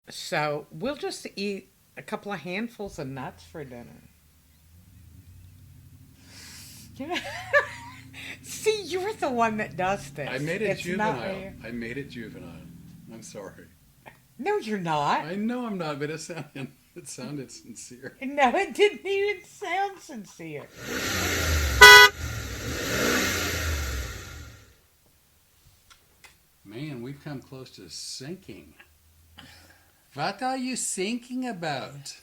So we'll just eat a couple of handfuls of nuts for dinner. See, you're the one that does I this. made it It's not juvenile. me. I made it juvenile. I'm sorry. No, you're not. I know I'm not, but it sounded sincere. No, it didn't even sound sincere. Man, we've come close to sinking. What are you thinking about?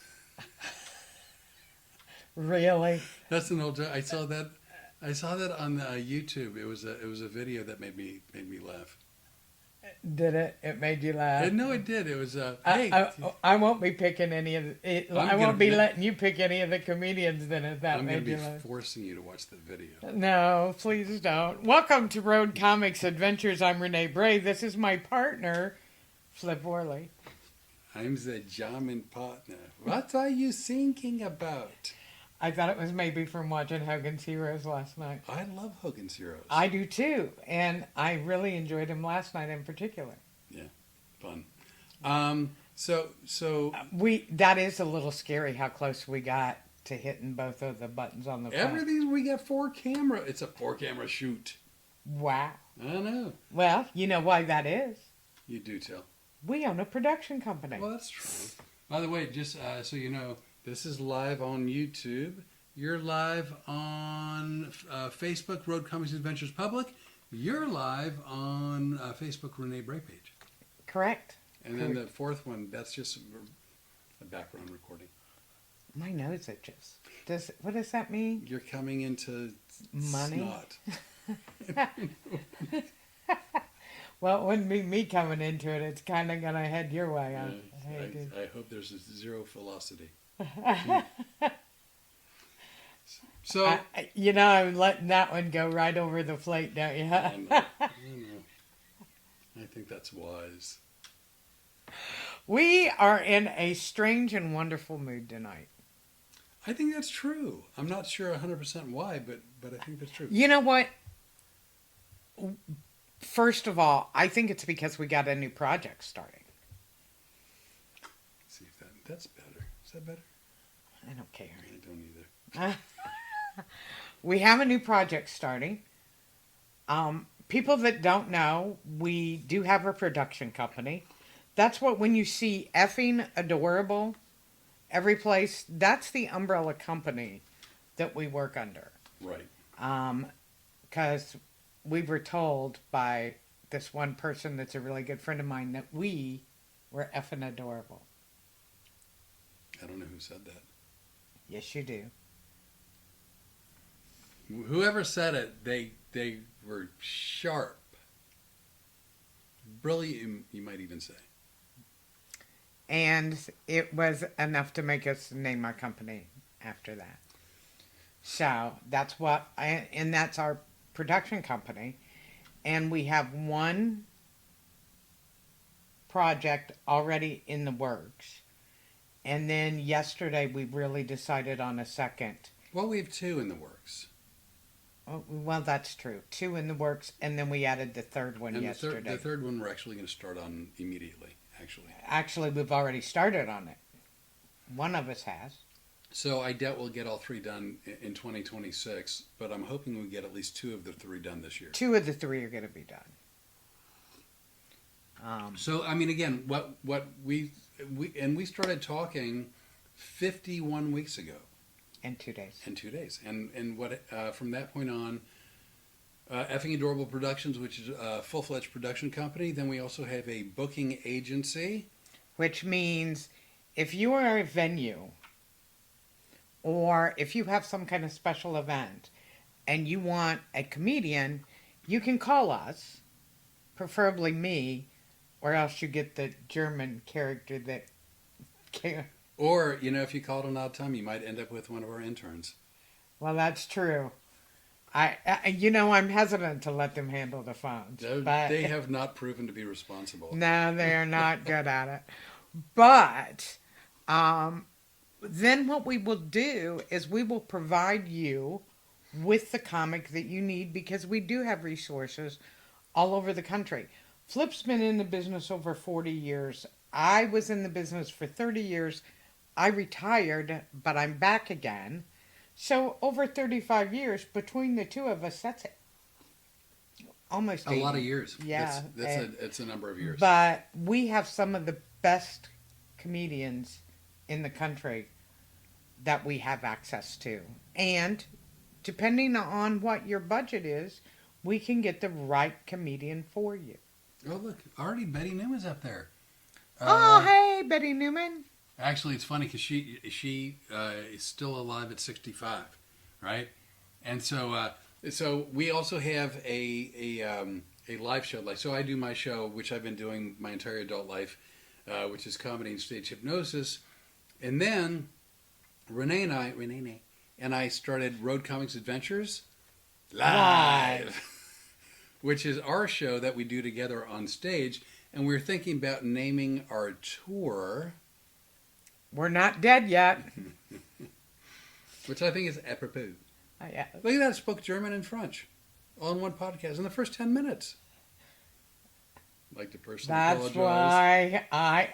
Really? That's an old joke. I saw that. I saw that on YouTube. It was a video that made me laugh. Did it? It made you laugh. No, it did. It was I, hey, I won't be picking any of the, I'm I gonna won't be ma- letting you pick any of the comedians then if that I'm gonna made be you laugh. forcing you to watch the video. No, please don't. Welcome to Road Comics Adventures. I'm Rene Bray. This is my partner, Flip Worley. I'm the German partner. What are you thinking about? I thought it was maybe from watching Hogan's Heroes last night. I love Hogan's Heroes. I do too, and I really enjoyed him last night in particular. Yeah, fun. So That is a little scary how close we got to hitting both of the buttons on the front. everything we got four camera. It's a four camera shoot. Wow. I don't know. Well, you know why that is. You do tell. We own a production company. Well, that's true. By the way, just so you know, this is live on YouTube. You're live on Facebook, Road Comics Adventures Public. You're live on Facebook, Rene Bray page. Correct. And then the fourth one, that's just a background recording. My nose itches. What does that mean? You're coming into Money? snot. Well, it wouldn't be me coming into it. It's kind of going to head your way. I hope there's a zero velocity. So I'm letting that one go right over the plate, don't you? I know. I think that's wise. We are in a strange and wonderful mood tonight. I think that's true. I'm not sure 100% why, but I think that's true. You know what? First of all, I think it's because we got a new project starting. Let's see if that's better. Is that better? I don't care. I don't either. We have a new project starting. People that don't know, we do have a production company. That's what when you see effing adorable every place, that's the umbrella company that we work under. Right. Because we were told by this one person that's a really good friend of mine that we were effing adorable. I don't know who said that. Yes, you do. Whoever said it, they were sharp. Brilliant, you might even say. And it was enough to make us name our company after that. So that's and that's our production company. And we have one project already in the works. And then yesterday we really decided on a second. Well, we have two in the works. Oh, well, that's true. Two in the works, and then we added the third one And yesterday. the third one we're actually going to start on immediately, actually. Actually, we've already started on it. One of us has. So I doubt we'll get all three done in 2026, but I'm hoping we get at least two of the three done this year. Two of the three are going to be done. So I mean, again, what we started talking 51 weeks ago. In 2 days. In 2 days, and what from that point on, Effing Adorable Productions, which is a full-fledged production company. Then we also have a booking agency, which means if you are a venue, or if you have some kind of special event, and you want a comedian, you can call us, preferably me, or else you get the German character that. Or, if you call it an odd time, you might end up with one of our interns. Well, that's true. I'm hesitant to let them handle the phones. But they have not proven to be responsible. No, they are not good at it. But then what we will do is we will provide you with the comic that you need because we do have resources all over the country. Flip's been in the business over 40 years. I was in the business for 30 years. I retired, but I'm back again. So over 35 years between the two of us, that's almost A 80. lot of years. Yeah. It's a number of years. But we have some of the best comedians in the country that we have access to. And depending on what your budget is, we can get the right comedian for you. Oh, look, already Betty Newman's up there. Oh, hey, Betty Newman. Actually, it's funny because she is still alive at 65, right? And so we also have a live show. Like, so I do my show, which I've been doing my entire adult life, which is comedy and stage hypnosis. And then Rene and I started Road Comics Adventures Live, which is our show that we do together on stage. And we're thinking about naming our tour, We're not dead yet. which I think is apropos. Yeah. Look at that, I spoke German and French all in one podcast in the first 10 minutes. Like to personally That's apologize why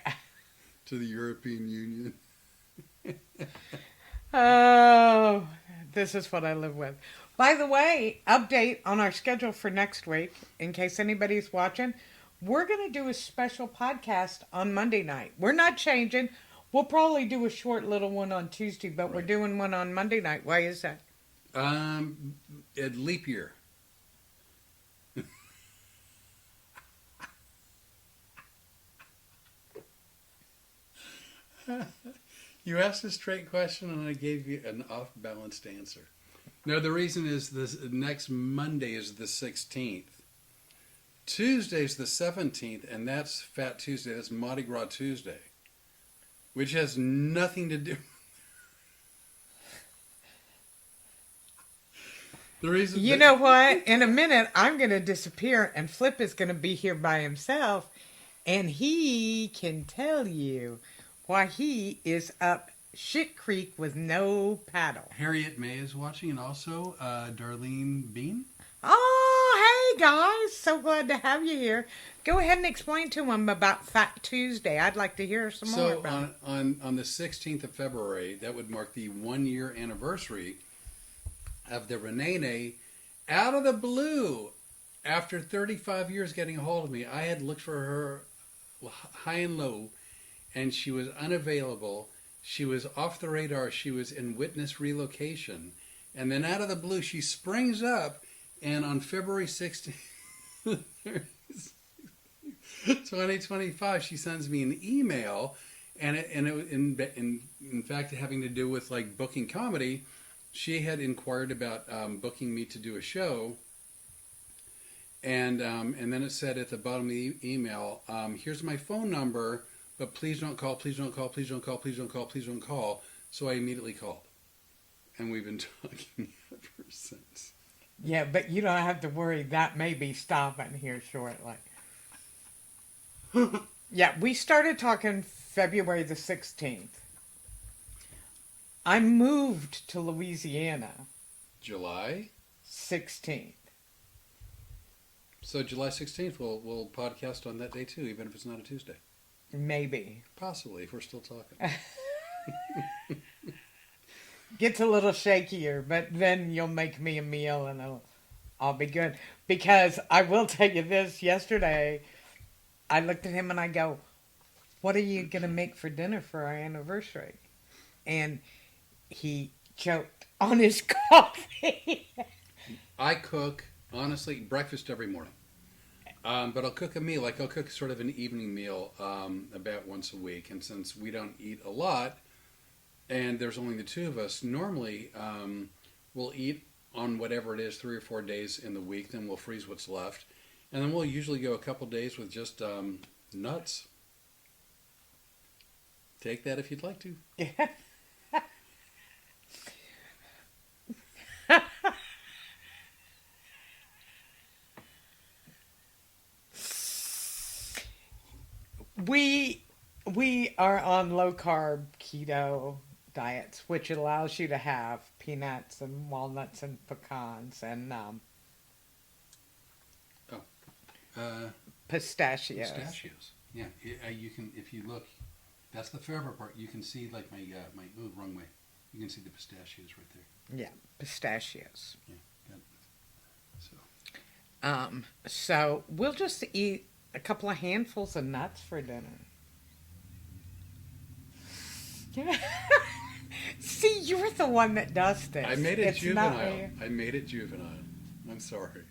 to the European Union. Oh, this is what I live with. By the way, update on our schedule for next week, in case anybody's watching. We're going to do a special podcast on Monday night. We're not changing. We'll probably do a short little one on Tuesday, but we're doing one on Monday night. Why is that? At leap year. You asked a straight question and I gave you an off-balanced answer. No, the reason is this next Monday is the 16th. Tuesday's the 17th, and that's Fat Tuesday. That's Mardi Gras Tuesday, which has nothing to do. The reason, You know what? In a minute, I'm going to disappear, and Flip is going to be here by himself, and he can tell you why he is up shit creek with no paddle. Harriet May is watching, and also Darlene Bean. Oh, hey guys, so glad to have you here. Go ahead and explain to him about Fat Tuesday. I'd like to hear some more about it. On the 16th of February, that would mark the 1 year anniversary of the Rene. Out of the blue, after 35 years getting a hold of me, I had looked for her high and low, and she was unavailable. She was off the radar. She was in witness relocation. And then out of the blue, she springs up, and on February 16th, 2025, she sends me an email, and in fact, having to do with like booking comedy, she had inquired about booking me to do a show, and then it said at the bottom of the email, here's my phone number, but please don't call, please don't call, please don't call, please don't call, please don't call. So I immediately called, and we've been talking ever since. Yeah, but you don't have to worry. That may be stopping here shortly. Yeah, we started talking February the 16th. I moved to Louisiana July 16th. So July 16th, we'll podcast on that day too, even if it's not a Tuesday. Maybe. Possibly, if we're still talking. Gets a little shakier, but then you'll make me a meal and I'll be good. Because I will tell you this, yesterday I looked at him and I go, what are you going to make for dinner for our anniversary? And he choked on his coffee. I cook, honestly, breakfast every morning. But I'll cook a meal, like I'll cook sort of an evening meal about once a week. And since we don't eat a lot, and there's only the two of us, normally we'll eat on whatever it is 3 or 4 days in the week, then we'll freeze what's left. And then we'll usually go a couple days with just nuts. Take that if you'd like to. We are on low carb keto diets, which allows you to have peanuts and walnuts and pecans and pistachios. Pistachios. Yeah, you can, if you look, that's the favorite part. You can see like my wrong way. You can see the pistachios right there. Yeah, pistachios. Yeah, that, so. So we'll just eat a couple of handfuls of nuts for dinner. See, you're the one that does this. I made it It's not juvenile. me. I made it juvenile. I'm sorry.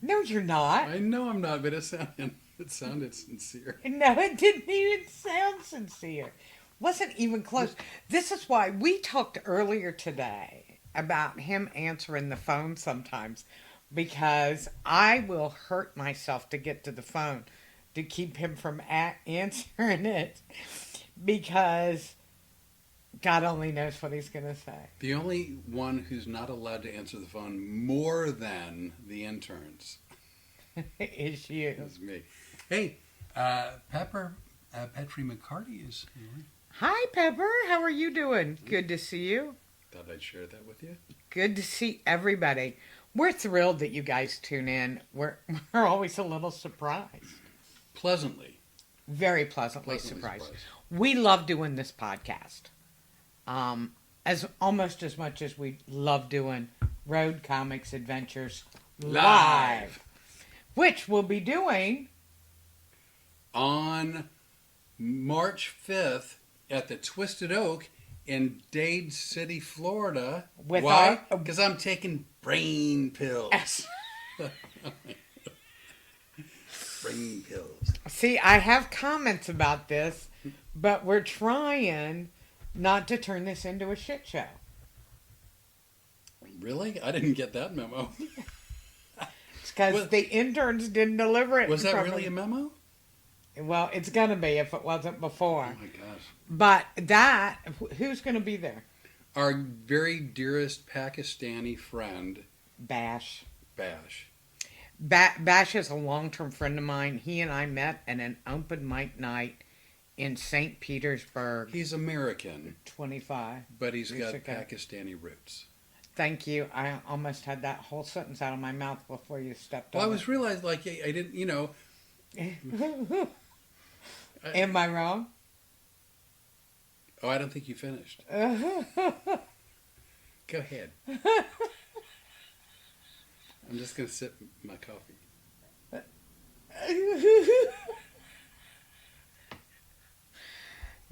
No, you're not. I know I'm not, but it sounded sincere. No, it didn't even sound sincere. Wasn't even close. This is why we talked earlier today about him answering the phone sometimes, because I will hurt myself to get to the phone to keep him from answering it, because God only knows what he's going to say. The only one who's not allowed to answer the phone more than the interns Is you. is me. Hey, Petri McCarty is here. Hi, Pepper. How are you doing? Good to see you. Thought I'd share that with you. Good to see everybody. We're thrilled that you guys tune in. We're always a little surprised. Pleasantly. Very pleasantly surprised. We love doing this podcast. As almost as much as we love doing Road Comics Adventures live, which we'll be doing on March 5th at the Twisted Oak in Dade City, Florida. With Why? Because I'm taking brain pills. Brain pills. See, I have comments about this, but we're trying not to turn this into a shit show. Really? I didn't get that memo. It's because the interns didn't deliver it. Was that really a memo? Well, it's going to be if it wasn't before. Oh my gosh. But who's going to be there? Our very dearest Pakistani friend, Bash. Bash. Bash is a long-term friend of mine. He and I met at an open mic night in St. Petersburg. He's American. 25. But he's got Pakistani roots. Thank you. I almost had that whole sentence out of my mouth before you stepped on Well, I was realized, like, I didn't, you know. Am I wrong? Oh, I don't think you finished. Go ahead. I'm just going to sip my coffee.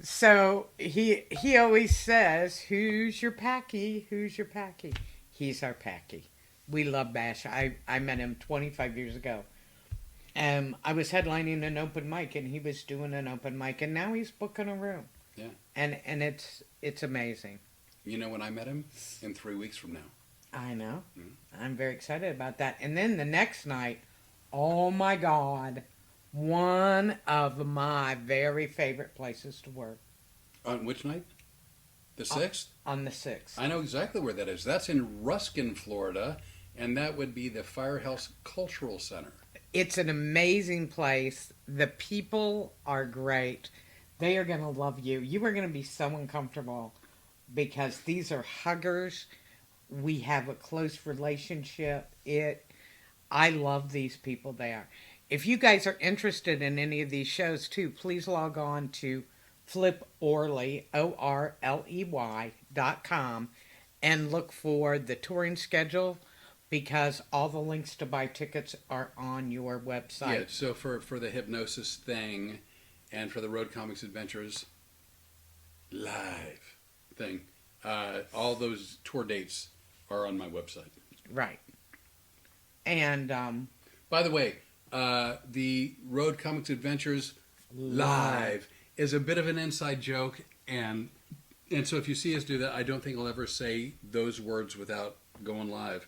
So he always says, "Who's your Packy? Who's your Packy?" He's our Packy. We love Bash. I met him 25 years ago. I was headlining an open mic, and he was doing an open mic, and now he's booking a room. Yeah. And it's amazing. You know when I met him? In 3 weeks from now. I know. I'm very excited about that. And then the next night, oh my God, one of my very favorite places to work. On which night? The 6th? On the 6th. I know exactly where that is. That's in Ruskin, Florida, and that would be the Firehouse Cultural Center. It's an amazing place. The people are great. They are going to love you. You are going to be so uncomfortable because these are huggers. We have a close relationship. I love these people there. If you guys are interested in any of these shows too, please log on to FlipOrley, ORLEY.com, and look for the touring schedule, because all the links to buy tickets are on your website. Yeah, so for the hypnosis thing and for the Road Comics Adventures live thing, all those tour dates are on my website. Right. And by the way, the Road Comics Adventures live is a bit of an inside joke, and so if you see us do that, I don't think I'll ever say those words without going live.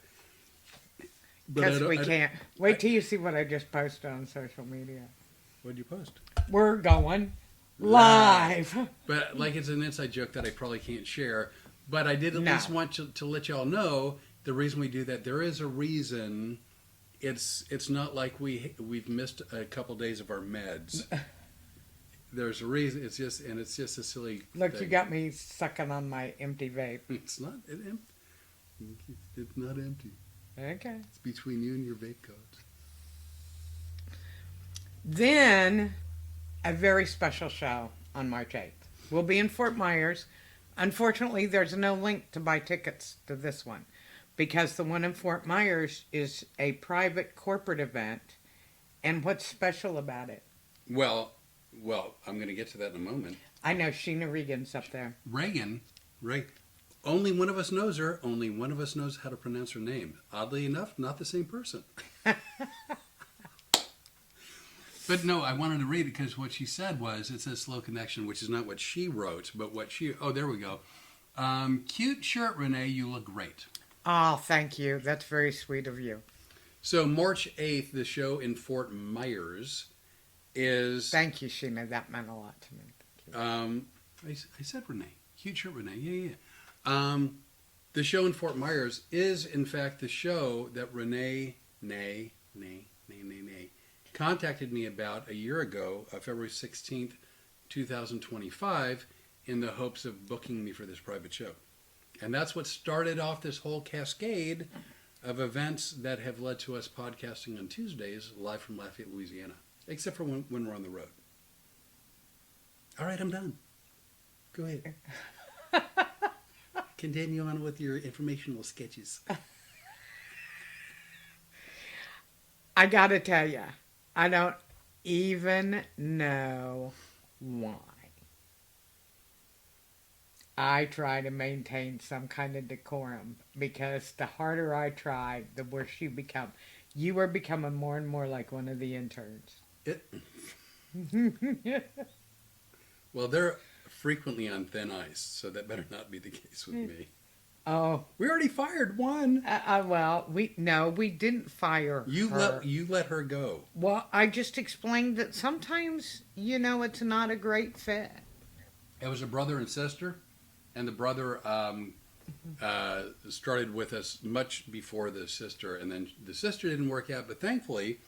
Because we can't. Wait till you see what I just posted on social media. What did you post? We're going live. But like, it's an inside joke that I probably can't share. But I did at least want to let y'all know the reason we do that. There is a reason. It's not like we've missed a couple days of our meds. There's a reason. It's just a silly. Look, thing. You got me sucking on my empty vape. It's not empty. It's not empty. Okay. It's between you and your vape cards. Then, a very special show on March 8th. We'll be in Fort Myers. Unfortunately, there's no link to buy tickets to this one because the one in Fort Myers is a private corporate event. And what's special about it? Well, I'm going to get to that in a moment. I know Sheena Regan's up there. Reagan, only one of us knows her. Only one of us knows how to pronounce her name. Oddly enough, not the same person. But no, I wanted to read it because what she said was, it says slow connection, which is not what she wrote, but what she, oh, there we go. Cute shirt, Rene, you look great. Oh, thank you. That's very sweet of you. So March 8th, the show in Fort Myers is... Thank you, Sheena. That meant a lot to me. I said Rene. Cute shirt, Rene. Yeah. The show in Fort Myers is, in fact, the show that Rene contacted me about a year ago, February 16th, 2025, in the hopes of booking me for this private show. And that's what started off this whole cascade of events that have led to us podcasting on Tuesdays live from Lafayette, Louisiana, except for when we're on the road. All right, I'm done. Go ahead. Continue on with your informational sketches. I gotta tell you, I don't even know why. I try to maintain some kind of decorum because the harder I try, the worse you become. You are becoming more and more like one of the interns. Well, they're frequently on thin ice, so that better not be the case with me. Oh, We already fired one. well, we didn't fire her. You let her go. Well, I just explained that sometimes, it's not a great fit. It was a brother and sister, and the brother started with us much before the sister, and then the sister didn't work out, but thankfully,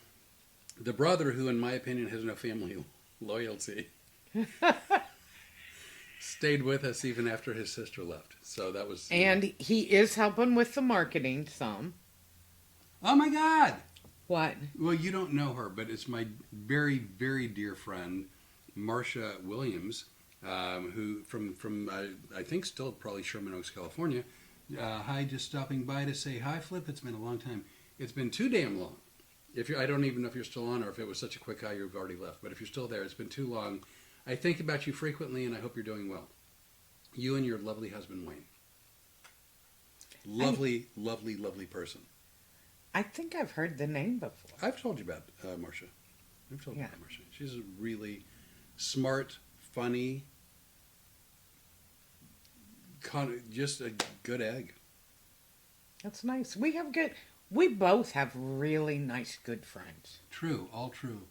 the brother, who in my opinion has no family loyalty, stayed with us even after his sister left. So that was... And he is helping with the marketing some. Oh my God! What? Well, you don't know her, but it's my very, very dear friend, Marcia Williams, who from I think still probably Sherman Oaks, California. Hi, just stopping by to say hi, Flip. It's been a long time. It's been too damn long. I don't even know if you're still on or if it was such a quick hi you've already left. But if you're still there, it's been too long. I think about you frequently, and I hope you're doing well. You and your lovely husband, Wayne. Lovely, lovely person. I think I've heard the name before. I've told you about Marcia. I've told you about Marcia. She's a really smart, funny, just a good egg. That's nice. We both have really nice, good friends. True, all true.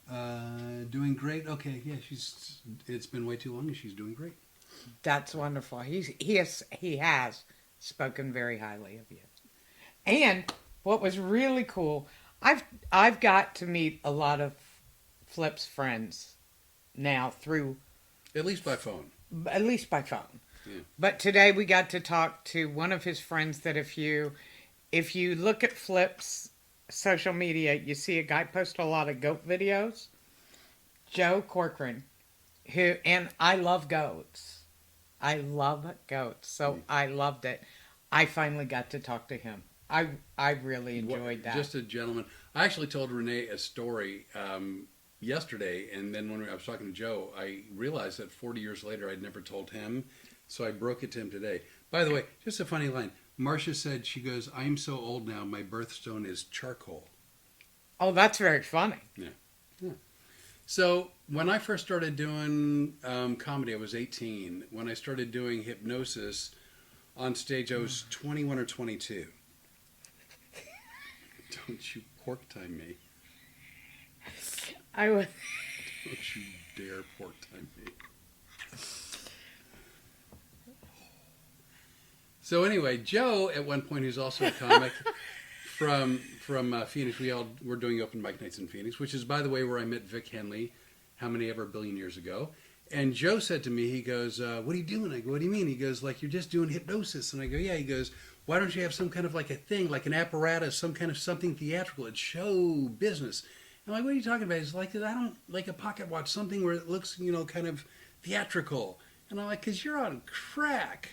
Doing great. Okay, yeah, it's been way too long and she's doing great. That's wonderful. He has spoken very highly of you. And what was really cool, I've got to meet a lot of Flip's friends now through... At least by phone. Yeah. But today we got to talk to one of his friends that if you look at Flip's social media, you see a guy post a lot of goat videos. Joe Corcoran, and I love goats. So I loved it. I finally got to talk to him. I really enjoyed that. Just a gentleman. I actually told Rene a story yesterday, and then when I was talking to Joe, I realized that 40 years later I'd never told him, so I broke it to him today. By the way, just a funny line. Marcia said, she goes, "I'm so old now, my birthstone is charcoal." Oh, that's very funny. Yeah. So when I first started doing comedy, I was 18. When I started doing hypnosis on stage, I was 21 or 22. Don't you pork time me. I was... Don't you dare pork time me. So anyway, Joe, at one point, who's also a comic from Phoenix, we're doing open mic nights in Phoenix, which is, by the way, where I met Vic Henley, how many ever billion years ago. And Joe said to me, he goes, "What are you doing?" I go, "What do you mean?" He goes, "Like you're just doing hypnosis." And I go, "Yeah." He goes, "Why don't you have some kind of like a thing, like an apparatus, some kind of something theatrical? It's show business." I'm like, what are you talking about? He's like, I don't like a pocket watch, something where it looks, kind of theatrical. And I'm like, because you're on crack.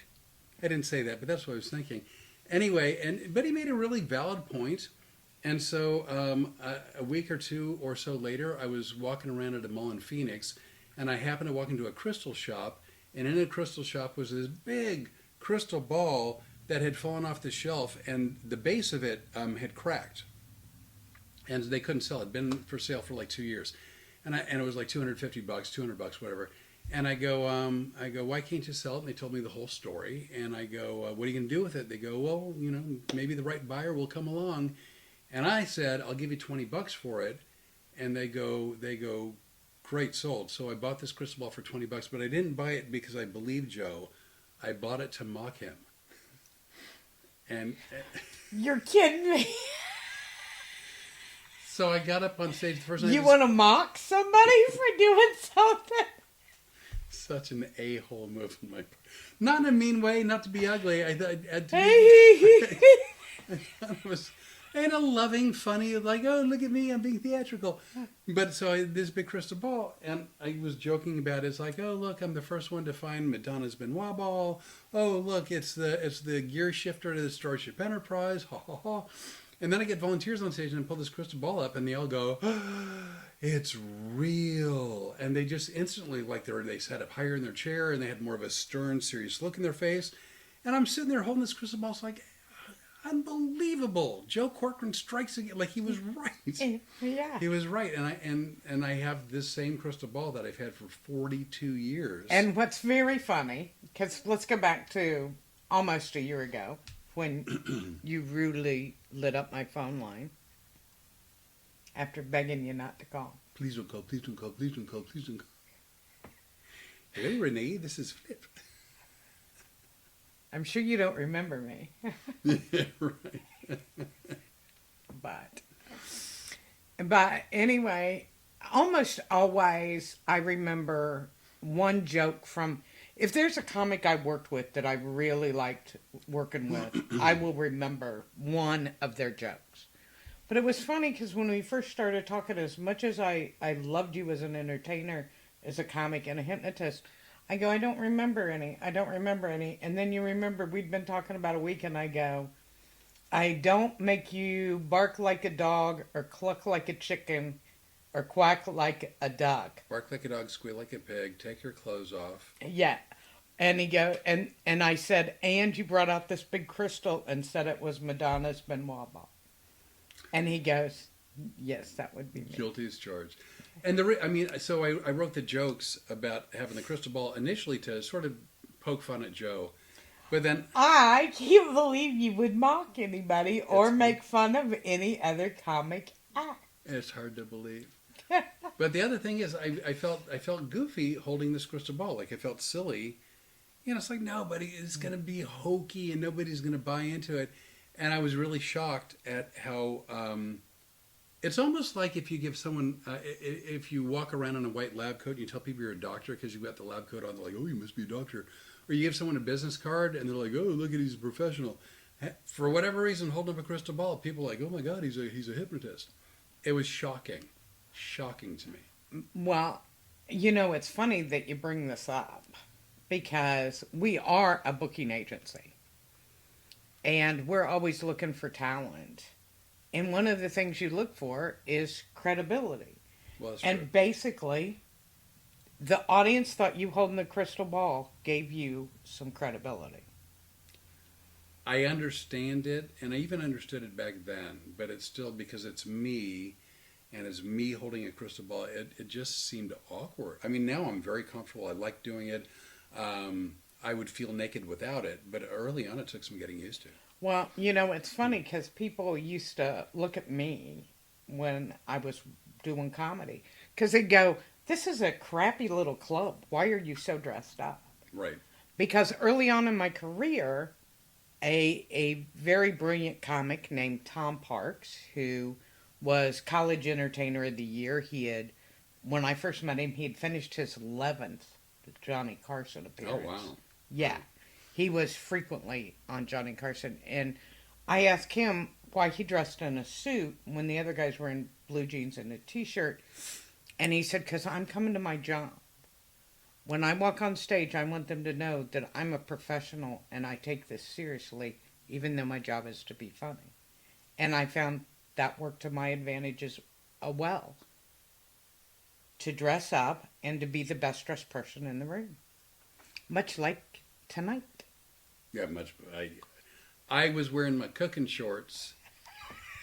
I didn't say that, but that's what I was thinking. Anyway, but he made a really valid point. And so a week or two or so later, I was walking around at a mall in Phoenix, and I happened to walk into a crystal shop. And in a crystal shop was this big crystal ball that had fallen off the shelf, and the base of it had cracked. And they couldn't sell it. It'd been for sale for like 2 years. And it was like $250, $200, whatever. And I go, why can't you sell it? And they told me the whole story. And I go, what are you going to do with it? They go, well, maybe the right buyer will come along. And I said, I'll give you $20 for it. And they go, great, sold. So I bought this crystal ball for $20, but I didn't buy it because I believed Joe. I bought it to mock him. And You're kidding me. So I got up on stage the first night. You want to mock somebody for doing something? Such an a-hole move on my part. Not in a mean way, not to be ugly. I thought it was in a loving, funny, like, oh, look at me, I'm being theatrical. But so this big crystal ball, and I was joking about it. It's like, oh, look, I'm the first one to find Madonna's Benoit ball. Oh, look, it's the gear shifter to the Starship Enterprise. Ha ha ha. And then I get volunteers on stage and I pull this crystal ball up, and they all go, oh, it's real. And they just instantly, like, they sat up higher in their chair, and they had more of a stern, serious look in their face. And I'm sitting there holding this crystal ball. It's like, unbelievable. Joe Corcoran strikes again. Like, he was right. Yeah. He was right. And I have this same crystal ball that I've had for 42 years. And what's very funny, because let's go back to almost a year ago, when you rudely lit up my phone line after begging you not to call. Please don't call, please don't call, please don't call, please don't call. Hello, Rene, this is Flip. I'm sure you don't remember me. Yeah, right. But anyway, almost always I remember one joke from... If there's a comic I worked with that I really liked working with, I will remember one of their jokes. But it was funny because when we first started talking, as much as I loved you as an entertainer, as a comic and a hypnotist, I go, I don't remember any. And then you remember we'd been talking about a week, and I go, I don't make you bark like a dog or cluck like a chicken or quack like a duck. Bark like a dog, squeal like a pig, take your clothes off. Yeah. And he go, and I said, and you brought out this big crystal and said it was Madonna's Benoit ball. And he goes, yes, that would be me. Guilty as charged. And so I wrote the jokes about having the crystal ball initially to sort of poke fun at Joe. But then... I can't believe you would mock anybody or make fun of any other comic act. It's hard to believe. But the other thing is, I felt goofy holding this crystal ball. Like, I felt silly. It's like, nobody is going to be hokey and nobody's going to buy into it. And I was really shocked at how... it's almost like if you give someone... if you walk around in a white lab coat and you tell people you're a doctor because you've got the lab coat on, they're like, oh, you must be a doctor. Or you give someone a business card and they're like, oh, look at he's a professional. For whatever reason, holding up a crystal ball, people are like, oh my God, he's a hypnotist. It was shocking. Shocking to me. Well, it's funny that you bring this up because we are a booking agency and we're always looking for talent. And one of the things you look for is credibility. Well, that's and true. Basically, the audience thought you holding the crystal ball gave you some credibility. I understand it, and I even understood it back then, but it's still, because it's me, and it's me holding a crystal ball, it just seemed awkward. I mean, now I'm very comfortable. I like doing it. I would feel naked without it, but early on it took some getting used to. Well, it's funny because people used to look at me when I was doing comedy because they'd go, this is a crappy little club. Why are you so dressed up? Right. Because early on in my career, a very brilliant comic named Tom Parks, who was College Entertainer of the Year. When I first met him, he had finished his 11th Johnny Carson appearance. Oh, wow. Yeah. He was frequently on Johnny Carson. And I asked him, why he dressed in a suit when the other guys were in blue jeans and a t-shirt. And he said, because I'm coming to my job. When I walk on stage, I want them to know that I'm a professional and I take this seriously, even though my job is to be funny. And I found that worked to my advantage as well. To dress up and to be the best dressed person in the room. Much like tonight. Yeah, much. I was wearing my cooking shorts,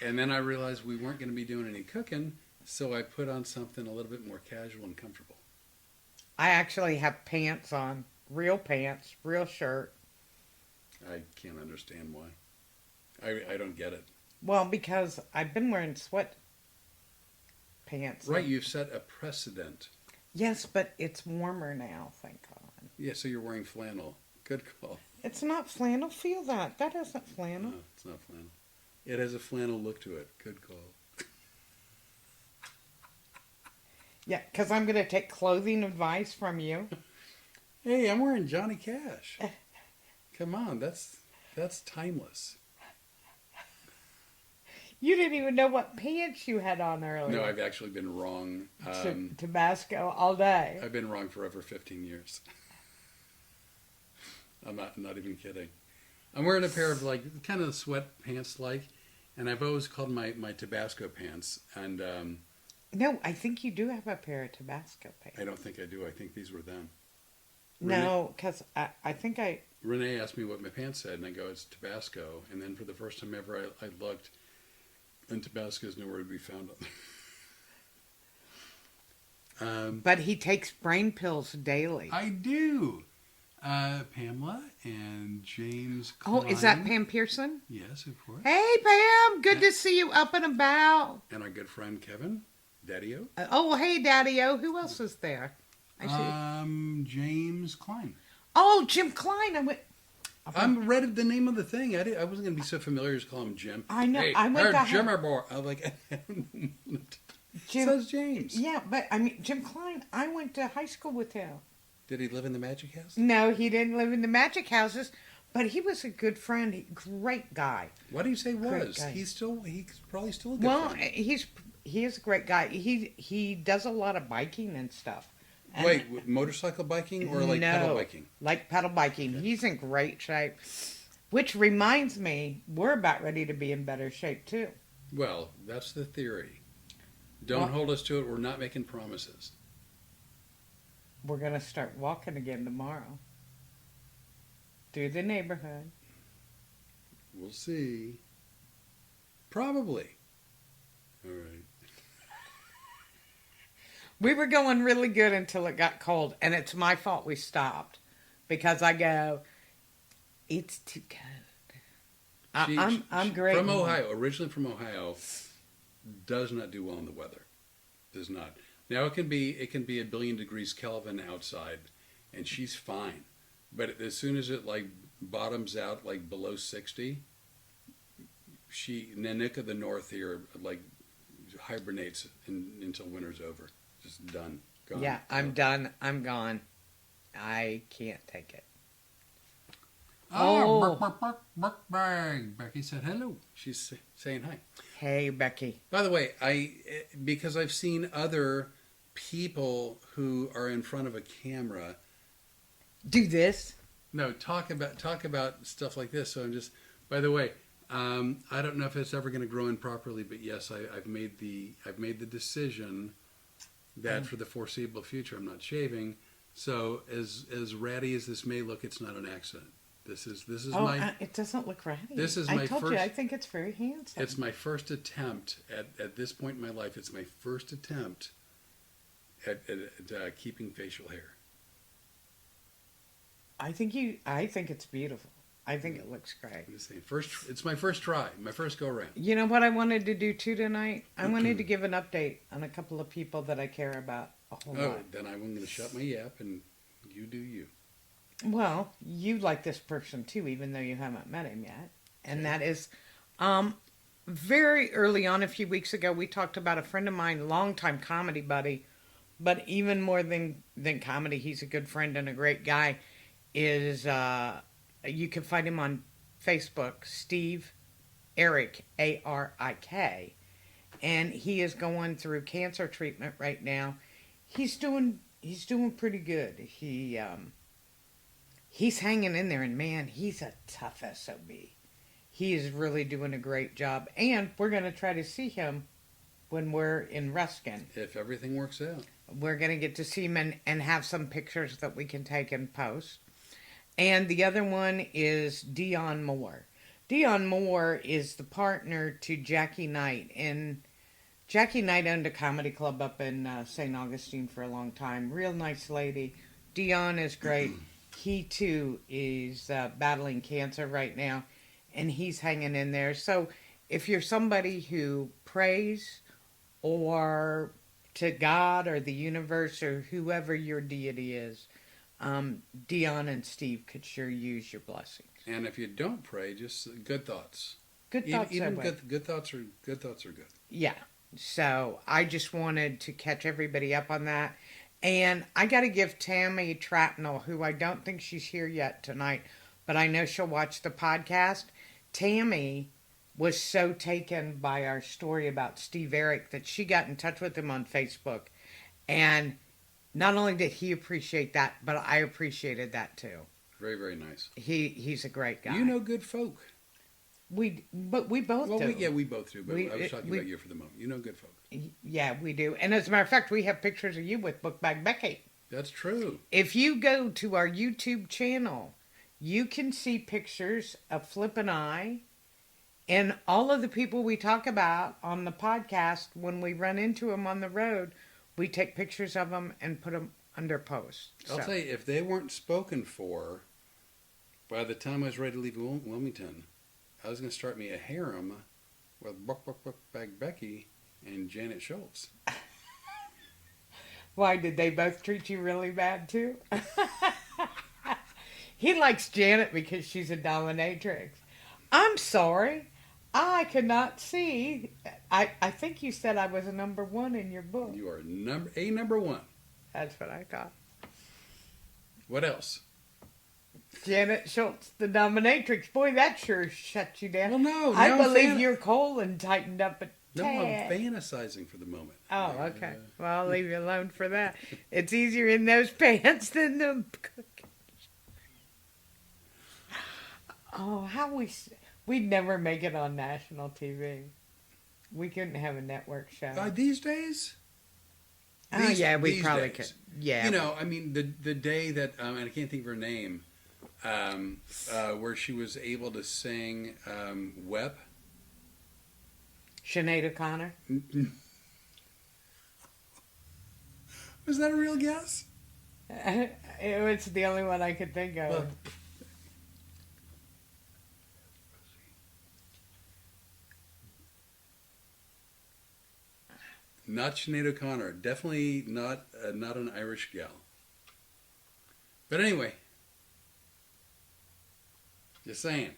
and then I realized we weren't going to be doing any cooking, so I put on something a little bit more casual and comfortable. I actually have pants on. Real pants, real shirt. I can't understand why. I don't get it. Well, because I've been wearing sweat pants. Right, you've set a precedent. Yes, but it's warmer now, thank God. Yeah, so you're wearing flannel. Good call. It's not flannel. Feel that. That isn't flannel. No, it's not flannel. It has a flannel look to it. Good call. Yeah, because I'm going to take clothing advice from you. Hey, I'm wearing Johnny Cash. Come on, that's timeless. You didn't even know what pants you had on earlier. No, I've actually been wrong. Tabasco all day. I've been wrong for over 15 years. I'm not even kidding. I'm wearing a pair of like kind of sweatpants and I've always called my Tabasco pants. And No, I think you do have a pair of Tabasco pants. I don't think I do. I think these were them. No, because I think I... Rene asked me what my pants said, and I go, it's Tabasco. And then for the first time ever, I looked, and Tabasco is nowhere to be found on. But he takes brain pills daily. I do. Pamela and James Klein. Oh, is that Pam Pearson? Yes, of course. Hey, Pam. Good to see you up and about. And our good friend Kevin, Daddy-O. Oh, hey, Daddy-O. Who else is there? I see. James Klein. Oh, Jim Klein. I read the name of the thing. I wasn't going to be so familiar as call him Jim. I know. Hey, I went to Jimmer boy. I was like, Jim, says James. Yeah, but I mean, Jim Klein, I went to high school with him. Did he live in the Magic House? No, he didn't live in the Magic Houses, but he was a good friend. Great guy. What do you say was? He's probably still a good friend. Well, he is a great guy. He does a lot of biking and stuff. And wait, motorcycle biking or like pedal biking? Like pedal biking. Okay. He's in great shape. Which reminds me, we're about ready to be in better shape too. Well, that's the theory. Don't hold us to it. We're not making promises. We're going to start walking again tomorrow. Through the neighborhood. We'll see. Probably. All right. We were going really good until it got cold, and it's my fault we stopped. Because I go, it's too cold. I'm great. From Ohio, originally from Ohio, does not do well in the weather. Does not. Now it can be 1 billion degrees Kelvin outside, and she's fine. But as soon as it like bottoms out like below 60, Nanook of the North here like hibernates until winter's over. Just done. Gone. Yeah, I'm done. I'm gone. I can't take it. Oh, Becky said hello. She's saying hi. Hey, Becky. By the way, because I've seen other people who are in front of a camera do this. No, talk about stuff like this. So I'm just. By the way, I don't know if it's ever going to grow in properly, but yes, I've made the decision that for the foreseeable future, I'm not shaving. So as ratty as this may look, it's not an accident. This is it doesn't look ratty. This is I told you, I think it's very handsome. It's my first attempt at this point in my life. It's my first attempt at keeping facial hair. I think it's beautiful. I think it looks great. I'm just saying, it's my first try, my first go around. You know what I wanted to do too tonight? I wanted to give an update on a couple of people that I care about a whole lot. Then I'm going to shut my yap and you do you. Well, you like this person too, even though you haven't met him yet. And that is, very early on, a few weeks ago, we talked about a friend of mine, longtime comedy buddy, but even more than comedy, he's a good friend and a great guy, is, you can find him on Facebook, Steve Eric, Arik, and he is going through cancer treatment right now. He's doing pretty good. He's hanging in there, and man, he's a tough SOB. He is really doing a great job, and we're going to try to see him when we're in Ruskin. If everything works out. We're going to get to see him and have some pictures that we can take and post. And the other one is Dion Moore. Dion Moore is the partner to Jackie Knight. And Jackie Knight owned a comedy club up in St. Augustine for a long time. Real nice lady. Dion is great. He, too, is battling cancer right now. And he's hanging in there. So if you're somebody who prays or to God or the universe or whoever your deity is, Dion and Steve could sure use your blessings. And if you don't pray, just good thoughts. Good thoughts. Even good thoughts are good. Yeah. So I just wanted to catch everybody up on that. And I got to give Tammy Trapnell, who I don't think she's here yet tonight, but I know she'll watch the podcast. Tammy was so taken by our story about Steve Eric that she got in touch with him on Facebook. And not only did he appreciate that, but I appreciated that too. Very, very nice. He's a great guy. You know good folk. We both do. We both do, but I was talking about you for the moment. You know good folk. Yeah, we do. And as a matter of fact, we have pictures of you with Bookbag Becky. That's true. If you go to our YouTube channel, you can see pictures of Flip and I and all of the people we talk about on the podcast. When we run into them on the road, we take pictures of them and put them under posts. I'll tell you, if they weren't spoken for, by the time I was ready to leave Wilmington, I was going to start me a harem with Bookbag Becky and Janet Schultz. Why, did they both treat you really bad too? He likes Janet because she's a dominatrix. I'm sorry. I could not see. I think you said I was a number one in your book. You are number one. That's what I thought. What else? Janet Schultz, the dominatrix. Boy, that sure shuts you down. Well, no. I believe your colon tightened up a tad. No, I'm fantasizing for the moment. Oh, okay. Well, I'll leave you alone for that. It's easier in those pants than the cookies. Oh, we'd never make it on national TV. We couldn't have a network show. These days? We probably days. could. Yeah. You know, I mean, the day that, and I can't think of her name, where she was able to sing WEP. Sinead O'Connor? Was that a real guess? It was the only one I could think of. Well, not Sinead O'Connor. Definitely not an Irish gal. But anyway, just saying,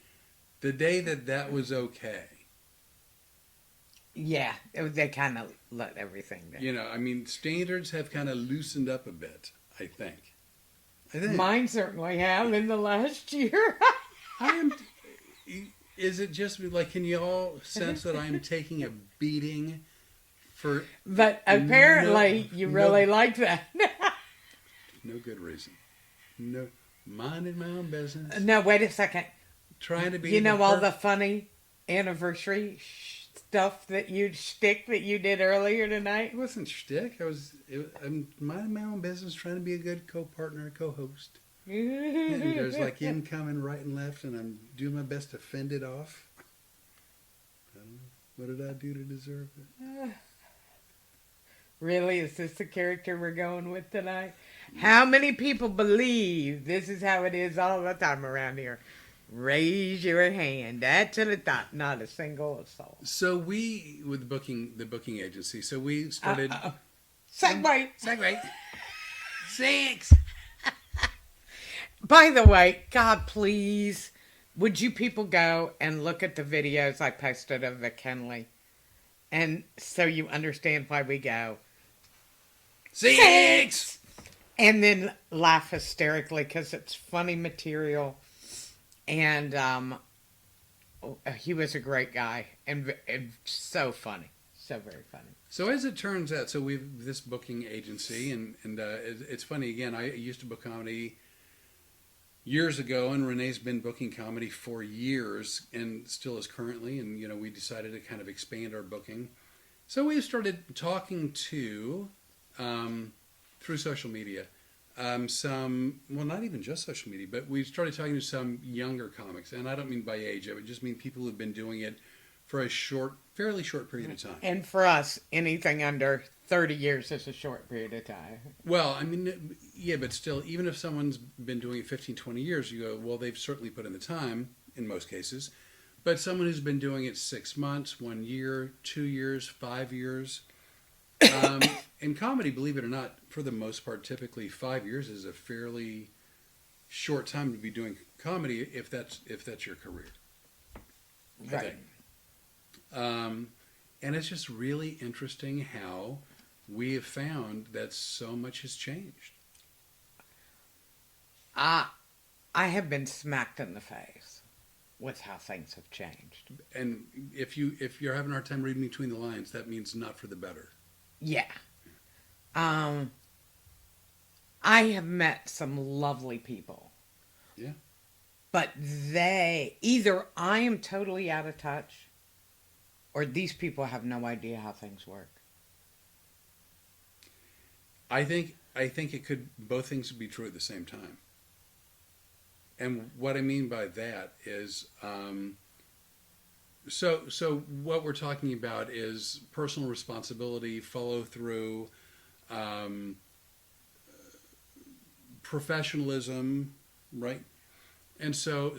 the day that was okay. Yeah, they kind of let everything down. You know, I mean, standards have kind of loosened up a bit, I think. Mine certainly have in the last year. Is it just like, can you all sense that I'm taking a beating for... But apparently you really like that. No good reason. No, minding my own business. No, wait a second. Trying to be... all the funny anniversary stuff that you did earlier tonight? It wasn't shtick. I'm minding my own business, trying to be a good co-partner, co-host. And there's like incoming right and left, and I'm doing my best to fend it off. I don't know. What did I do to deserve it? Really? Is this the character we're going with tonight? How many people believe this is how it is all the time around here? Raise your hand. That's what I thought. Not a single soul. So we, with the booking agency, so we started... Segway. 6. By the way, God, please, would you people go and look at the videos I posted of the Kenley? And so you understand why we go 6! And then laugh hysterically because it's funny material. And he was a great guy and so funny, so very funny. So as it turns out, so we've this booking agency, and it's funny again. I used to book comedy years ago, and Renee's been booking comedy for years, and still is currently. And we decided to kind of expand our booking. So we started talking to through social media. Not even just social media, but we started talking to some younger comics, and I don't mean by age. I would just mean people who've been doing it for a fairly short period of time. And for us, anything under 30 years is a short period of time. Well, I mean, yeah, but still, even if someone's been doing it 15, 20 years, you go, well, they've certainly put in the time in most cases. But someone who's been doing it 6 months, 1 year, 2 years, 5 years, in comedy, believe it or not, for the most part, typically 5 years is a fairly short time to be doing comedy if that's your career. Right. And it's just really interesting how we have found that so much has changed. I have been smacked in the face with how things have changed. And if you're having a hard time reading between the lines, that means not for the better. Yeah. I have met some lovely people. Yeah. But either I am totally out of touch, or these people have no idea how things work. I think both things could be true at the same time. And what I mean by that is, so what we're talking about is personal responsibility, follow through, professionalism, right? And so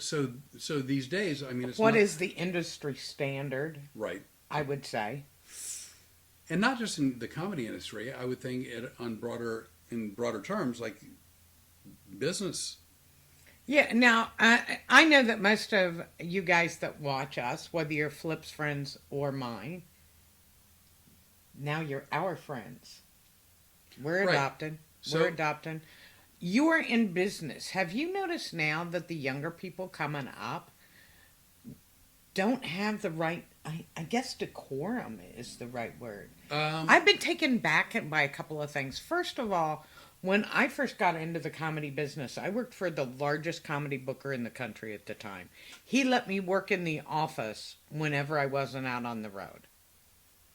these days, I mean, What is the industry standard? Right. I would say. And not just in the comedy industry, I would think in broader terms, like business. Yeah, now, I know that most of you guys that watch us, whether you're Flip's friends or mine, now you're our friends. We're Right. adopted. So- We're adopting. You are in business. Have you noticed now that the younger people coming up don't have the right, I guess decorum is the right word. I've been taken back by a couple of things. First of all, when I first got into the comedy business, I worked for the largest comedy booker in the country at the time. He let me work in the office whenever I wasn't out on the road,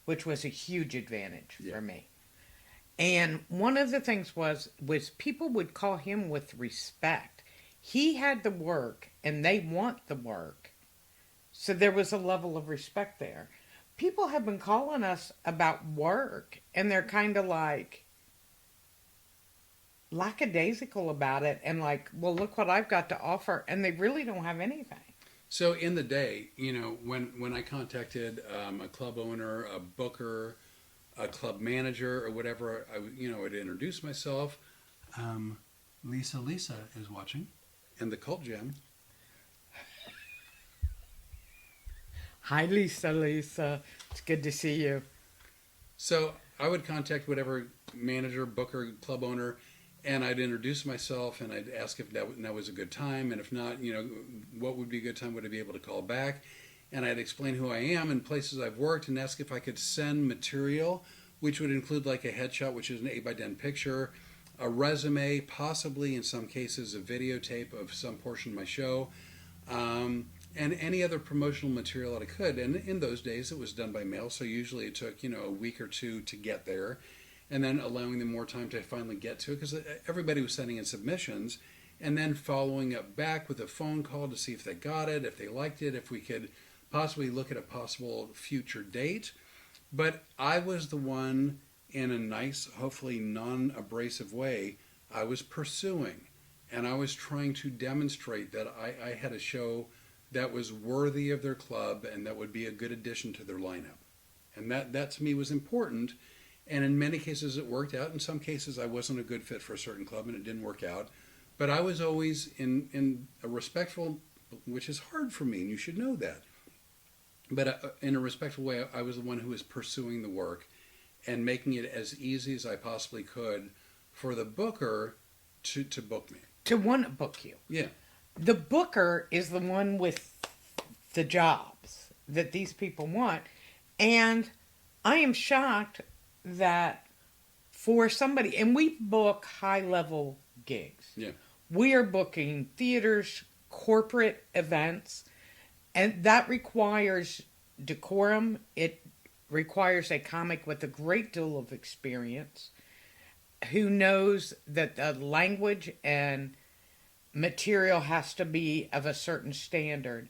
which was a huge advantage for me. And one of the things was people would call him with respect. He had the work, and they want the work. So there was a level of respect there. People have been calling us about work, and they're kind of like lackadaisical about it, and like, well, look what I've got to offer, and they really don't have anything. So in the day, when I contacted a club owner, a booker, a club manager, or whatever, I would introduce myself. Lisa is watching, and the Cult Gem. Hi, Lisa. It's good to see you. So I would contact whatever manager, booker, club owner, and I'd introduce myself, and I'd ask if that was a good time, and if not, what would be a good time? Would I be able to call back? And I'd explain who I am and places I've worked, and ask if I could send material, which would include like a headshot, which is an 8x10 picture, a resume, possibly in some cases a videotape of some portion of my show, and any other promotional material that I could. And in those days, it was done by mail, so usually it took a week or two to get there, and then allowing them more time to finally get to it, because everybody was sending in submissions, and then following up back with a phone call to see if they got it, if they liked it, if we could possibly look at a possible future date. But I was the one, in a nice, hopefully non-abrasive way, I was pursuing, and I was trying to demonstrate that I had a show that was worthy of their club and that would be a good addition to their lineup. And that to me was important. And in many cases it worked out. In some cases I wasn't a good fit for a certain club and it didn't work out. But I was always in a respectful, which is hard for me, and you should know that. But in a respectful way, I was the one who was pursuing the work and making it as easy as I possibly could for the booker to book me. To want to book you. Yeah. The booker is the one with the jobs that these people want. And I am shocked that for somebody, and we book high level gigs. Yeah. We are booking theaters, corporate events, and that requires decorum. It requires a comic with a great deal of experience who knows that the language and material has to be of a certain standard.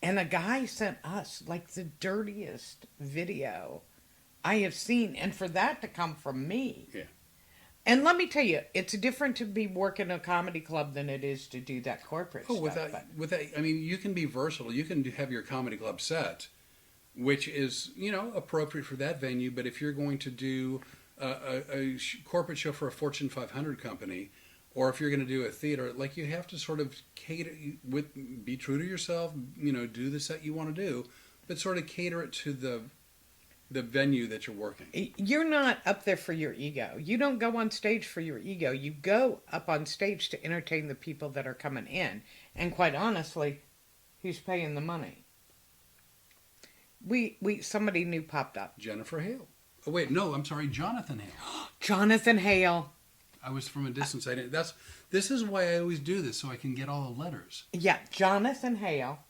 And a guy sent us like the dirtiest video I have seen. And for that to come from me. Yeah. And let me tell you, it's different to be working a comedy club than it is to do that corporate Oh, stuff. with that, I mean, you can be versatile. You can have your comedy club set, which is, you know, appropriate for that venue. But if you're going to do a corporate show for a Fortune 500 company, or if you're going to do a theater, like, you have to sort of cater be true to yourself, you know, do the set you want to do, but sort of cater it to the venue that you're working. You're not up there for your ego. You don't go on stage for your ego. You go up on stage to entertain the people that are coming in. And quite honestly, who's paying the money? Somebody new popped up. Jennifer Hale. Oh wait, no, I'm sorry, Jonathan Hale. Jonathan Hale. I was from a distance. I didn't. This is why I always do this, so I can get all the letters. Yeah, Jonathan Hale.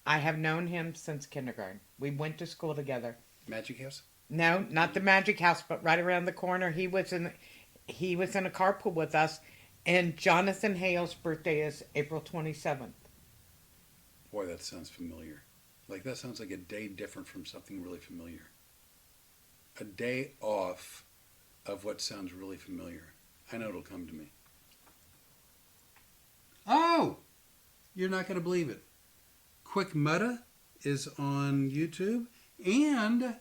I have known him since kindergarten. We went to school together. Magic House? No, not the Magic House, but right around the corner. He was in a carpool with us, and Jonathan Hale's birthday is April 27th. Boy, that sounds familiar. Like, that sounds like a day different from something really familiar. A day off of what sounds really familiar. I know it'll come to me. Oh! You're not going to believe it. Quick Mutta is on YouTube, and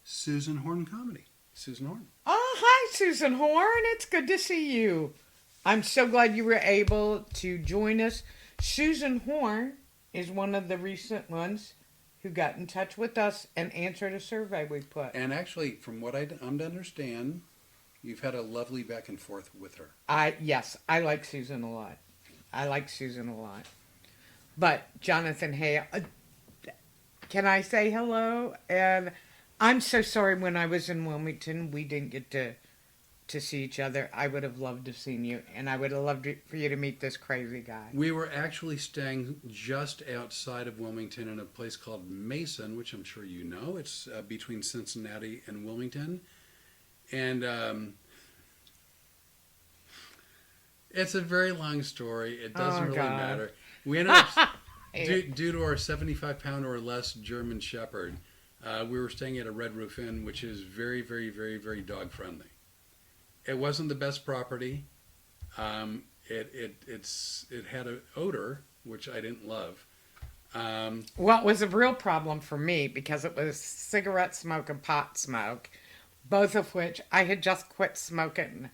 Susan Horn Comedy. Susan Horn. Oh, hi, Susan Horn. It's good to see you. I'm so glad you were able to join us. Susan Horn is one of the recent ones who got in touch with us and answered a survey we put. And actually, from what I'm to understand, you've had a lovely back and forth with her. Yes, I like Susan a lot. But Jonathan Hale, can I say hello? And I'm so sorry when I was in Wilmington, we didn't get to see each other. I would have loved to have seen you, and I would have loved for you to meet this crazy guy. We were actually staying just outside of Wilmington in a place called Mason, which I'm sure you know. It's between Cincinnati and Wilmington. And it's a very long story. It doesn't really matter. We ended up, due to our 75-pound or less German Shepherd, we were staying at a Red Roof Inn, which is very, very, very, very dog-friendly. It wasn't the best property. It had an odor, which I didn't love. Well, it was a real problem for me because it was cigarette smoke and pot smoke, both of which I had just quit smoking.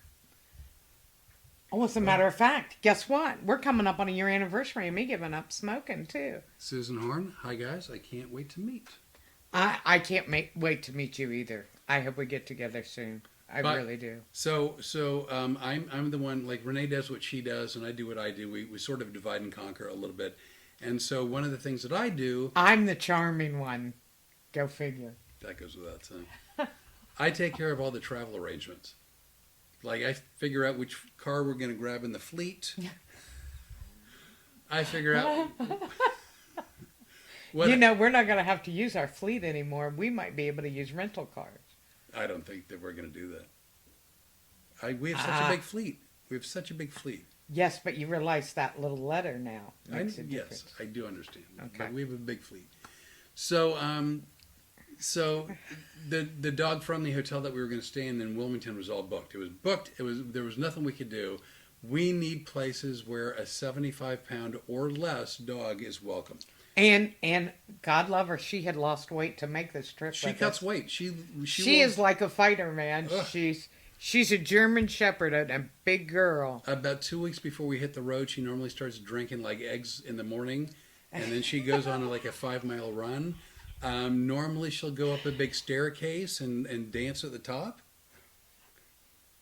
Oh, as a matter of fact, guess what? We're coming up on a year anniversary of me giving up smoking, too. Susan Horn, hi guys. I can't wait to meet. I can't wait to meet you either. I hope we get together soon. I really do. So I'm the one, like, Rene does what she does, and I do what I do. We sort of divide and conquer a little bit. And so one of the things that I do... I'm the charming one. Go figure. That goes without saying. I take care of all the travel arrangements. Like, I figure out which car we're going to grab in the fleet. I figure out... we're not going to have to use our fleet anymore. We might be able to use rental cars. I don't think that we're going to do that. We have such a big fleet. We have such a big fleet. Yes, but you realize that little letter now makes a Yes, difference. I do understand. Okay. But we have a big fleet. So, the dog-friendly hotel that we were going to stay in Wilmington was all booked. It was booked. There was nothing we could do. We need places where a 75-pound or less dog is welcome. And God love her, she had lost weight to make this trip. She cuts weight. She is like a fighter, man. Ugh. She's a German Shepherd and a big girl. About 2 weeks before we hit the road, she normally starts drinking like eggs in the morning, and then she goes on like a 5-mile run. Normally she'll go up a big staircase and dance at the top.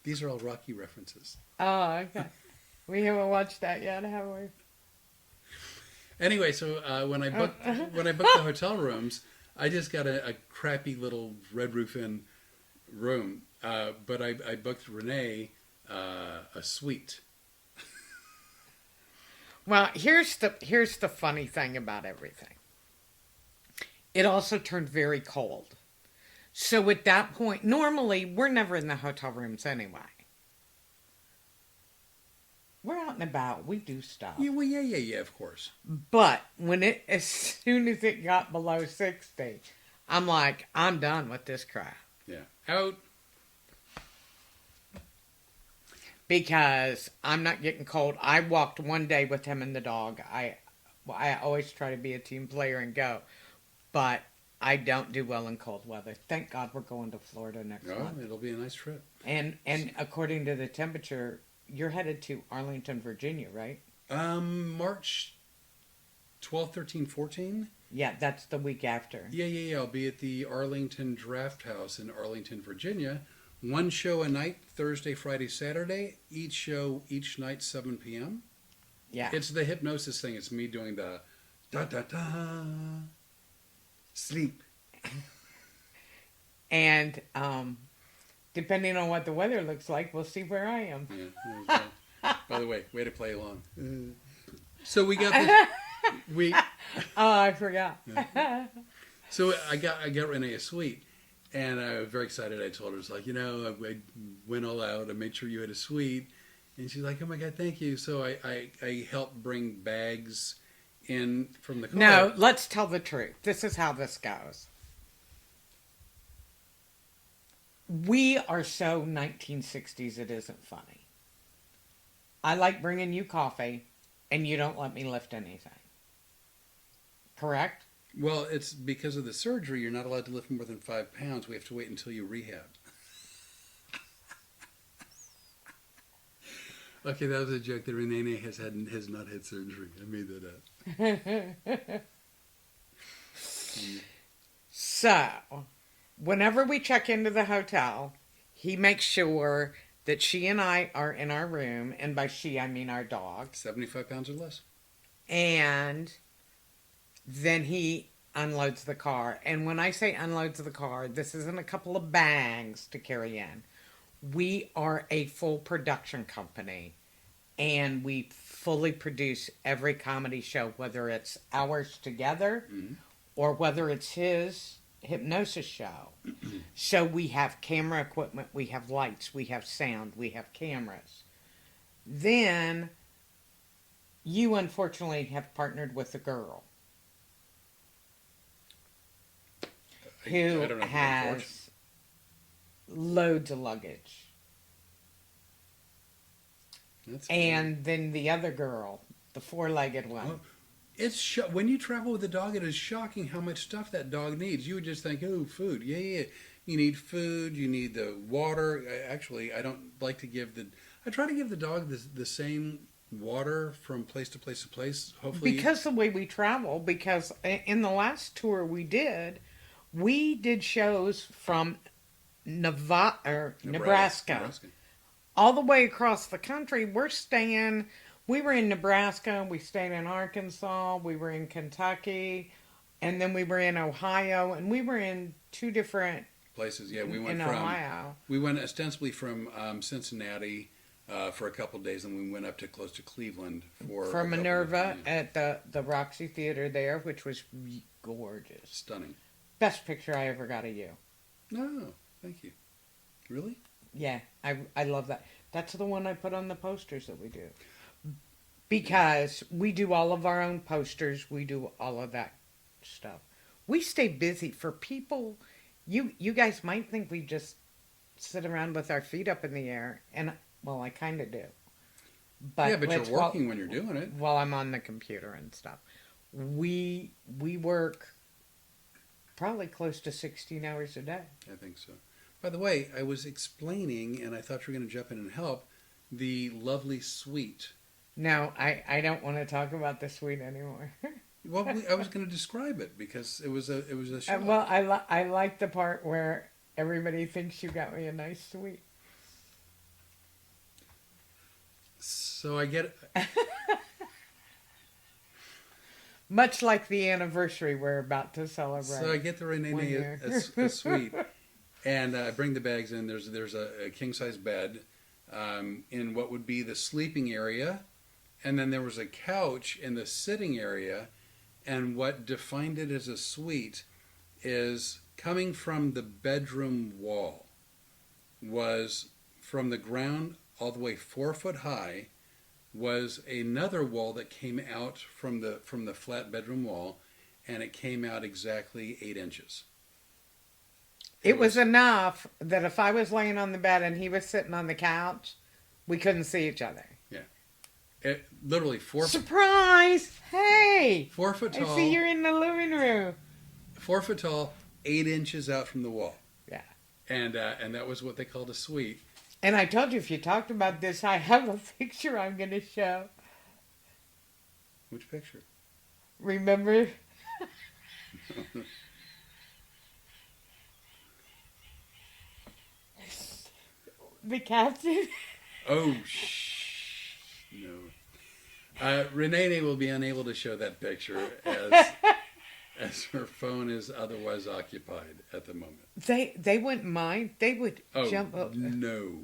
These are all Rocky references. Oh, okay. We haven't watched that yet, have we? Anyway, so when I booked the hotel rooms, I just got a crappy little Red Roof Inn room, but I booked Renee a suite. Well, here's the funny thing about everything. It also turned very cold. So at that point, normally we're never in the hotel rooms anyway. We're out and about. We do stuff. Yeah, well, yeah, of course. But as soon as it got below 60, I'm like, I'm done with this crap. Yeah, out. Because I'm not getting cold. I walked one day with him and the dog. I always try to be a team player and go, but I don't do well in cold weather. Thank God we're going to Florida next month. It'll be a nice trip. And according to the temperature, you're headed to Arlington, Virginia, right? March 12, 13, 14. Yeah, that's the week after. Yeah. I'll be at the Arlington Draft House in Arlington, Virginia. One show a night, Thursday, Friday, Saturday. Each night, 7 p.m. Yeah. It's the hypnosis thing. It's me doing the da-da-da, sleep. And depending on what the weather looks like, we'll see where I am. Yeah. By the way, way to play along. So we got this. Oh, I forgot. Yeah. So I got Renee a suite. And I was very excited. I told her, it's like, I went all out. I made sure you had a suite. And she's like, oh my God, thank you. So I helped bring bags in from the car. No, let's tell the truth. This is how this goes. We are so 1960s, it isn't funny. I like bringing you coffee, and you don't let me lift anything. Correct? Well, it's because of the surgery. You're not allowed to lift more than 5 pounds. We have to wait until you rehab. Okay, that was a joke that Renee has not had surgery. I made that up. So, whenever we check into the hotel, he makes sure that she and I are in our room, and by she I mean our dog. 75 pounds or less. And then he unloads the car. And when I say unloads the car, this isn't a couple of bags to carry in. We are a full production company, and we fully produce every comedy show, whether it's ours together or whether it's his hypnosis show. So we have camera equipment, we have lights, we have sound, we have cameras. Then you unfortunately have partnered with a girl who has loads of luggage. And then the other girl, the four-legged one. Well, it's when you travel with a dog, it is shocking how much stuff that dog needs. You would just think, oh, food. Yeah. You need food. You need the water. Actually, I don't like to I try to give the dog the same water from place to place to place. Hopefully, because the way we travel. Because in the last tour we did shows from Nebraska all the way across the country. We were in Nebraska, we stayed in Arkansas, we were in Kentucky, and then we were in Ohio, and we were in 2 different places. Yeah, we Ohio. We went ostensibly from Cincinnati for a couple of days, and we went up to close to Cleveland for Minerva at the Roxy Theater there, which was gorgeous, stunning. Best picture I ever got of you. No, thank you. Really? Yeah, I love that. That's the one I put on the posters that we do. Because we do all of our own posters. We do all of that stuff. We stay busy. For people, you guys might think we just sit around with our feet up in the air. And, well, I kind of do. But you're working when you're doing it. While I'm on the computer and stuff. We work probably close to 16 hours a day. I think so. By the way, I was explaining, and I thought you were going to jump in and help, the lovely suite. No, I don't want to talk about the suite anymore. Well, I was going to describe it because it was a show. Well, I like the part where everybody thinks you got me a nice suite. So I get Much like the anniversary we're about to celebrate. So I get the Rene 1 year. a suite, and I bring the bags in. There's a king size bed in what would be the sleeping area, and then there was a couch in the sitting area. And what defined it as a suite is coming from the bedroom wall was from the ground all the way 4 foot high was another wall that came out from the flat bedroom wall, and it came out exactly 8 inches. It was enough that if I was laying on the bed and he was sitting on the couch, we couldn't see each other. Yeah, it literally 4 Surprise! Hey, 4 foot tall. I see you're in the living room. 4 foot tall, 8 inches out from the wall. Yeah. And that was what they called a suite. And I told you, if you talked about this, I have a picture I'm going to show. Which picture? Remember? The captain? Oh, no. Renee will be unable to show that picture as her phone is otherwise occupied at the moment. They wouldn't mind. They would jump up. No.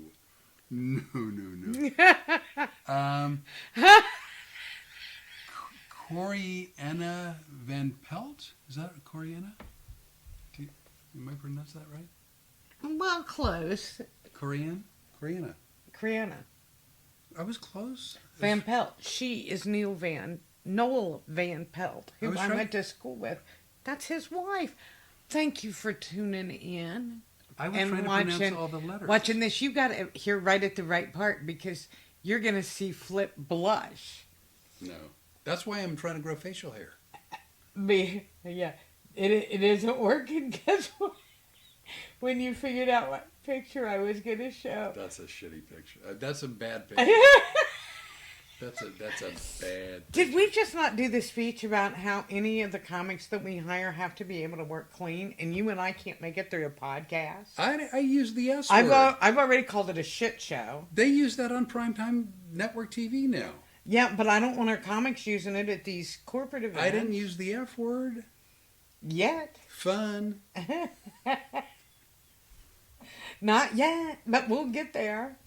Corianna Van Pelt? Is that Corianna? Am I pronounce that right? Well, close. Corianna? Kriana. I was close. Van Pelt. She is Noel Van Pelt, who I went to school with. That's his wife. Thank you for tuning in. I was trying to pronounce all the letters. Watching this, you got to hear right at the right part because you're going to see Flip blush. No. That's why I'm trying to grow facial hair. Yeah. It isn't working because when you figured out what picture I was going to show. That's a shitty picture. That's a bad picture. That's a bad picture. Did we just not do the speech about how any of the comics that we hire have to be able to work clean, and you and I can't make it through a podcast? I use the S word. I've already called it a shit show. They use that on primetime network TV now. Yeah, but I don't want our comics using it at these corporate events. I didn't use the F word. Yet. Fun. Not yet, but we'll get there.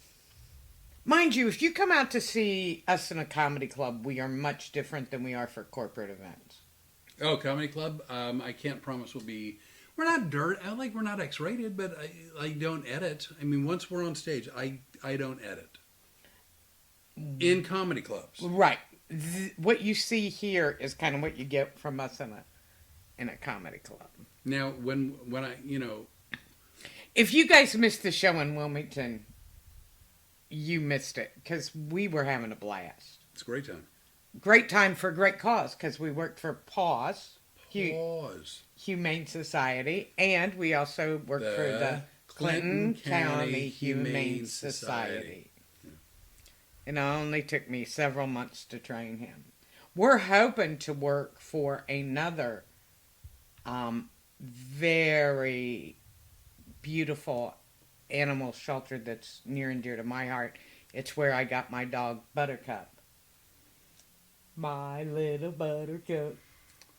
Mind you, if you come out to see us in a comedy club, we are much different than we are for corporate events. Oh, comedy club? I can't promise we'll be... We're not we're not X-rated, but I don't edit. I mean, once we're on stage, I don't edit. In comedy clubs. Right. What you see here is kind of what you get from us in a comedy club. Now, when I, if you guys missed the show in Wilmington, you missed it because we were having a blast. It's a great time. Great time for a great cause because we worked for PAWS, Humane Society, and we also worked for the Clinton County Humane Society. Yeah. And it only took me several months to train him. We're hoping to work for another very beautiful animal shelter that's near and dear to my heart. It's where I got my dog Buttercup. My little Buttercup.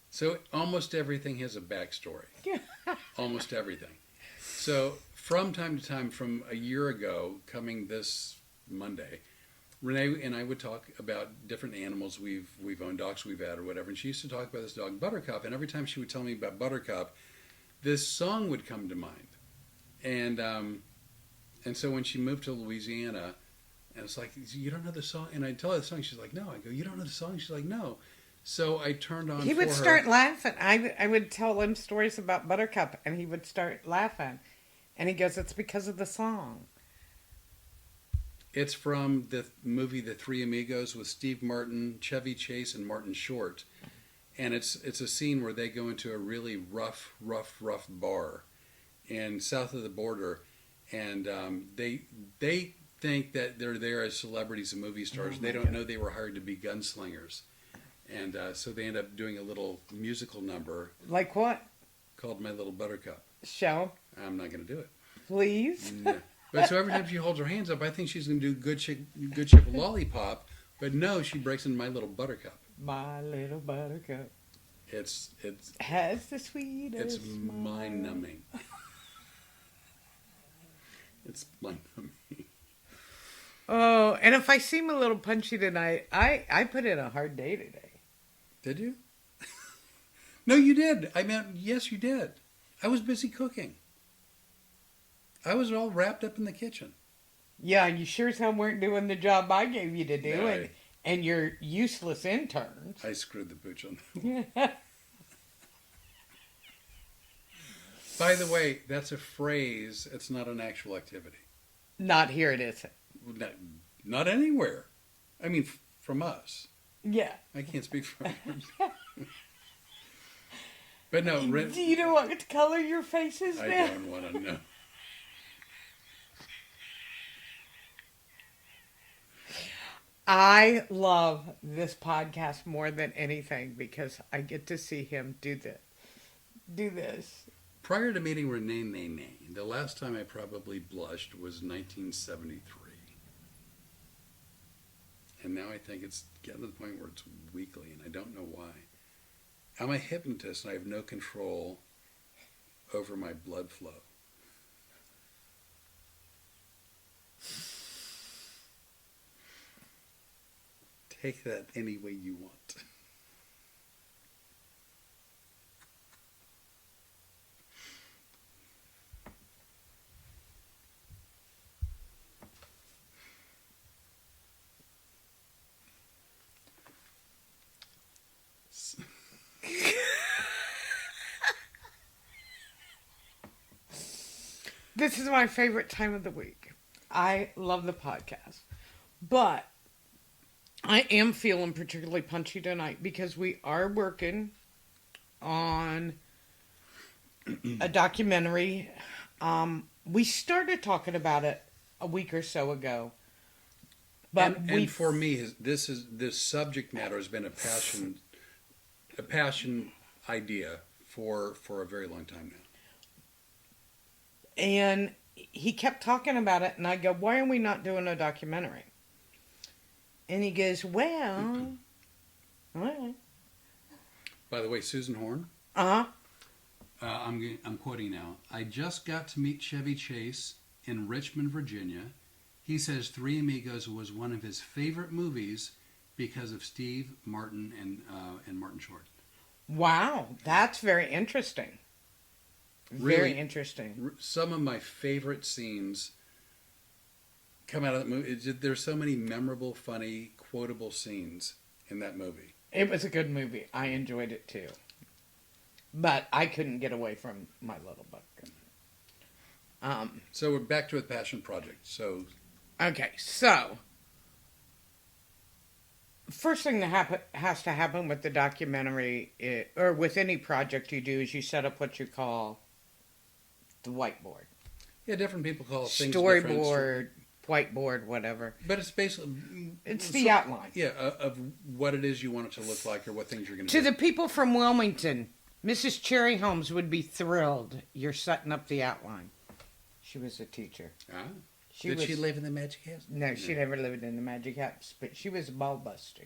So almost everything has a backstory. Almost everything. So from time to time, from a year ago, coming this Monday, Renee and I would talk about different animals we've owned, dogs we've had or whatever. And she used to talk about this dog Buttercup. And every time she would tell me about Buttercup, this song would come to mind. And so when she moved to Louisiana, and it's like, you don't know the song? And I'd tell her the song. She's like, no. I go, you don't know the song? She's like, no. So I turned on He would start laughing. I would tell him stories about Buttercup, and he would start laughing. And he goes, it's because of the song. It's from the movie The Three Amigos with Steve Martin, Chevy Chase, and Martin Short. And it's a scene where they go into a really rough bar in south of the border. And they think that they're there as celebrities and movie stars. They don't know they were hired to be gunslingers. And so they end up doing a little musical number. Like what? Called My Little Buttercup. Show. I'm not going to do it. Please? No. But so every time she holds her hands up, I think she's going to do Good Ship Lollipop. But no, she breaks into My Little Buttercup. My Little Buttercup. Has the sweetest it's smile. mind numbing. It's mind numbing. Oh, and if I seem a little punchy tonight, I put in a hard day today. Did you? No, you did. I mean, yes, you did. I was busy cooking. I was all wrapped up in the kitchen. Yeah, you sure as hell weren't doing the job I gave you to do, No, and your useless interns. I screwed the pooch on that. By the way, that's a phrase. It's not an actual activity. Not here it isn't. Not anywhere. I mean, from us. Yeah. I can't speak for But no, Do you know what color your face is I now? don't want to know. I love this podcast more than anything because I get to see him do this. Prior to meeting Rene, the last time I probably blushed was 1973. And now I think it's getting to the point where it's weekly, and I don't know why. I'm a hypnotist, and I have no control over my blood flow. Take that any way you want. This is my favorite time of the week. I love the podcast. But I am feeling particularly punchy tonight because we are working on a documentary. We started talking about it a week or so ago. But and for me, this subject matter has been a passion idea for a very long time now. And he kept talking about it, and I go, why are we not doing a documentary? And he goes, well, all right. By the way, Susan Horn. Uh-huh. I'm quoting now. I just got to meet Chevy Chase in Richmond, Virginia. He says Three Amigos was one of his favorite movies because of Steve Martin and Martin Short. Wow, that's very interesting. Very Really, interesting. Some of my favorite scenes come out of that movie. There's so many memorable, funny, quotable scenes in that movie. It was a good movie. I enjoyed it too. But I couldn't get away from my little book. So we're back to a passion project. So Okay, so first thing that has to happen with the documentary, or with any project you do, is you set up what you call the whiteboard. yeah, different people call things Storyboard, whiteboard, whatever. but it's basically It's the outline. Yeah, of what it is you want it to look like or what things you're going To do. the people from Wilmington, Mrs. Cherry Holmes would be thrilled you're setting up the outline. She was a teacher. Ah. She Did was, she live in the Magic House? No, she never lived in the Magic House, but she was a ball buster.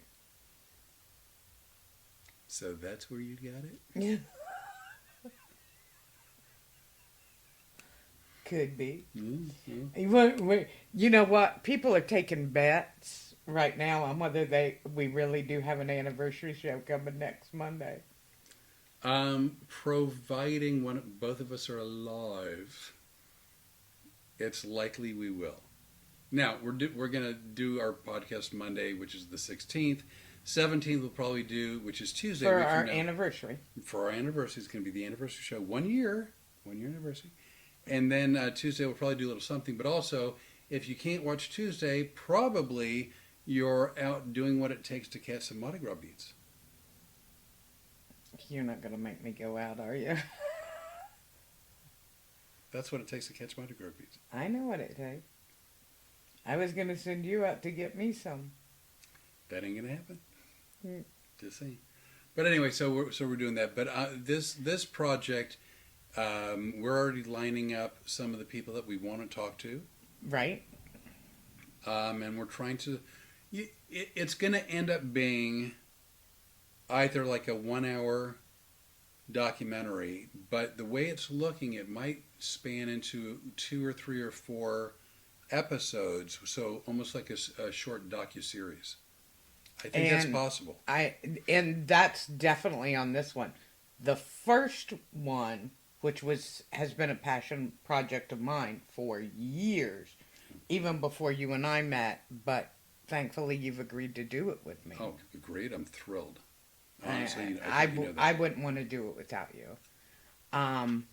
So that's where you got it? Yeah. Could be. Mm-hmm. You know what? People are taking bets right now on whether we really do have an anniversary show coming next Monday. Providing both of us are alive, it's likely we will. Now we're gonna do our podcast Monday, which is the 16th. 17th we'll probably do, which is Tuesday. For our anniversary. For our anniversary, it's going to be the anniversary show. 1 year anniversary. And then Tuesday we'll probably do a little something. But also, if you can't watch Tuesday, probably you're out doing what it takes to catch some Mardi Gras beats. You're not going to make me go out, are you? That's what it takes to catch Mardi Gras beats. I know what it takes. I was going to send you out to get me some. That ain't gonna happen. Mm. Just saying. But anyway, so we're doing that. But this project, we're already lining up some of the people that we want to talk to. Right. And we're trying to. It's going to end up being either like a 1 hour documentary, but the way it's looking, it might span into 2 or 3 or 4 episodes, so almost like a short docu-series. I think that's And possible. and that's definitely on this one. The first one, which has been a passion project of mine for years, even before you and I met, but thankfully you've agreed to do it with me. Oh, great. I'm thrilled. I, Honestly, I, I think you know I that. wouldn't want to do it without you. Um,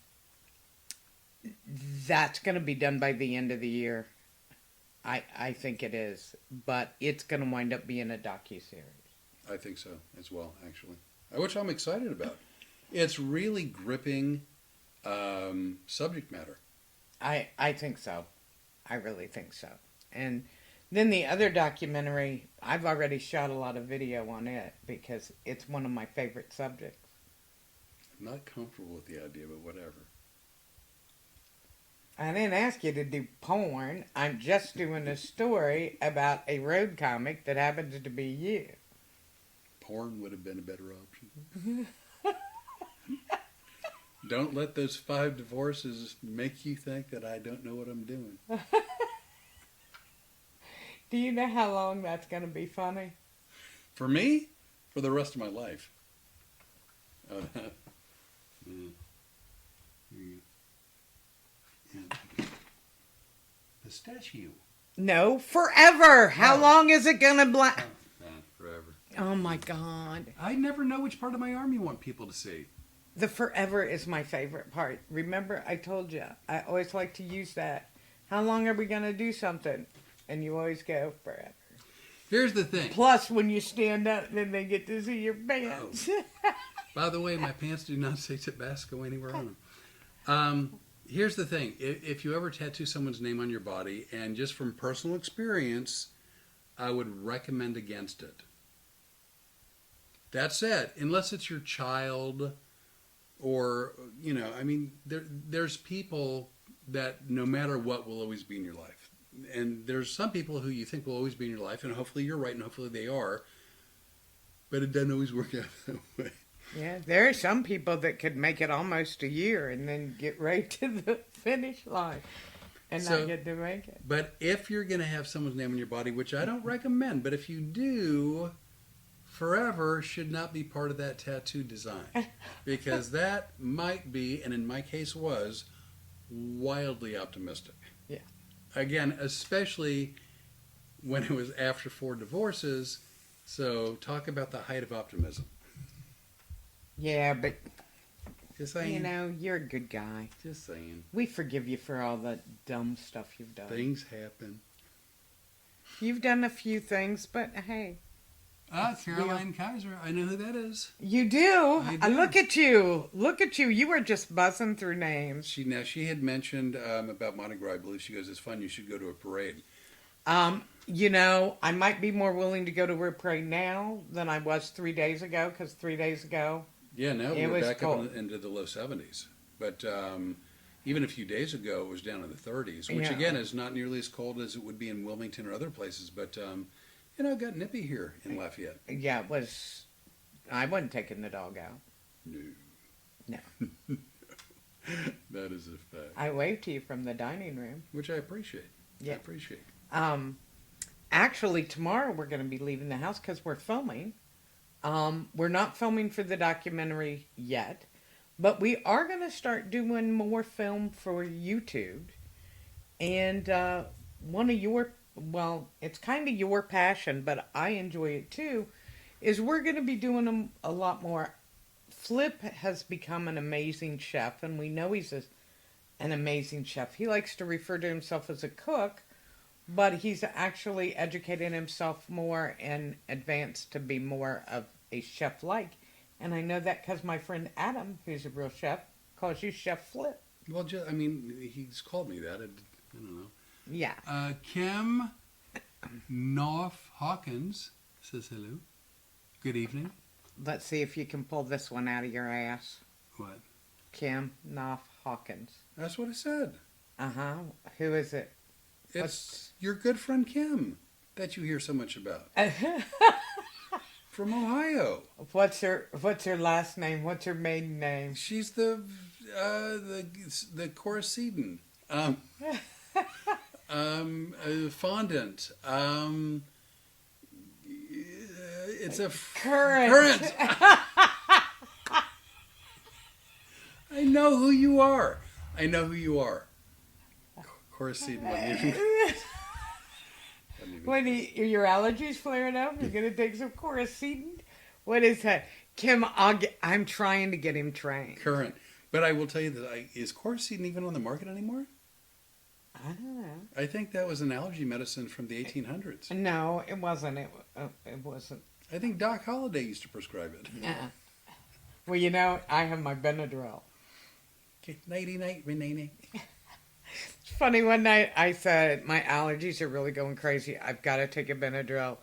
that's going to be done by the end of the year. I think it is, but it's going to wind up being a docu-series. I think so as well, actually. Which I'm excited about. It's really gripping subject matter. I think so. I really think so. And then the other documentary, I've already shot a lot of video on it because it's one of my favorite subjects. I'm not comfortable with the idea, but whatever. I didn't ask you to do porn. I'm just doing a story about a road comic that happens to be you. Porn would have been a better option. Don't let those 5 divorces make you think that I don't know what I'm doing. Do you know how long that's going to be funny? For me, for the rest of my life. Pistachio. No, forever. How Oh. long is it going to Forever. Oh my God. I never know which part of my arm you want people to see. The forever is my favorite part. Remember, I told you, I always like to use that. How long are we going to do something? And you always go forever. Here's the thing. Plus, when you stand up, then they get to see your pants. By the way, my pants do not say Tabasco anywhere on them. Here's the thing. If you ever tattoo someone's name on your body, and just from personal experience, I would recommend against it. That said, unless it's your child or, I mean, there's people that no matter what will always be in your life. And there's some people who you think will always be in your life, and hopefully you're right, and hopefully they are. But it doesn't always work out that way. Yeah, there are some people that could make it almost a year and then get right to the finish line and not get to make it. But if you're going to have someone's name on your body, which I don't recommend, but if you do, forever should not be part of that tattoo design. Because that might be, and in my case was, wildly optimistic. Yeah. Again, especially when it was after 4 divorces. So talk about the height of optimism. Yeah, but, Just saying. you're a good guy. Just saying. We forgive you for all the dumb stuff you've done. Things happen. You've done a few things, but hey. Caroline Kaiser. I know who that is. You do? I do. Look at you. Look at you. You were just buzzing through names. She had mentioned about Mardi Gras. I believe she goes, it's fun. You should go to a parade. I might be more willing to go to a parade now than I was 3 days ago, because 3 days ago, Yeah, no, It we're was back cold. up into the low 70s. But even a few days ago, it was down in the 30s, which Yeah. again is not nearly as cold as it would be in Wilmington or other places. But it got nippy here in Lafayette. yeah, I wasn't taking the dog out. No. No. That is a fact. I waved to you from the dining room. Which I appreciate. Yeah. I appreciate. Actually, tomorrow we're going to be leaving the house because we're filming. We're not filming for the documentary yet, but we are going to start doing more film for YouTube. And one of it's kind of your passion, but I enjoy it too, is we're going to be doing them a lot more. Flip has become an amazing chef, and we know he's an amazing chef. He likes to refer to himself as a cook, but he's actually educated himself more and advanced to be more of a chef-like. And I know that because my friend Adam, who's a real chef, calls you Chef Flip. Well, he's called me that. I don't know. Yeah. Kim Knopf Hawkins says hello. Good evening. Let's see if you can pull this one out of your ass. What? Kim Knopf Hawkins. That's what I said. Uh-huh. Who is it? It's your good friend Kim that you hear so much about. from Ohio. What's her last name? What's her maiden name? She's the Coruscant. Fondant. It's a Current. I know who you are. I know who you are. Coruscant. When your allergies flaring up, you're gonna take some Coruscant. What is that, Kim? I'm trying to get him trained. Current. But I will tell you that is Coruscant even on the market anymore? I don't know. I think that was an allergy medicine from the 1800s. No, it wasn't. It wasn't. I think Doc Holliday used to prescribe it. Yeah. Well, you know, I have my Benadryl. Okay, nighty night, Renee. It's funny. One night I said my allergies are really going crazy. I've got to take a Benadryl.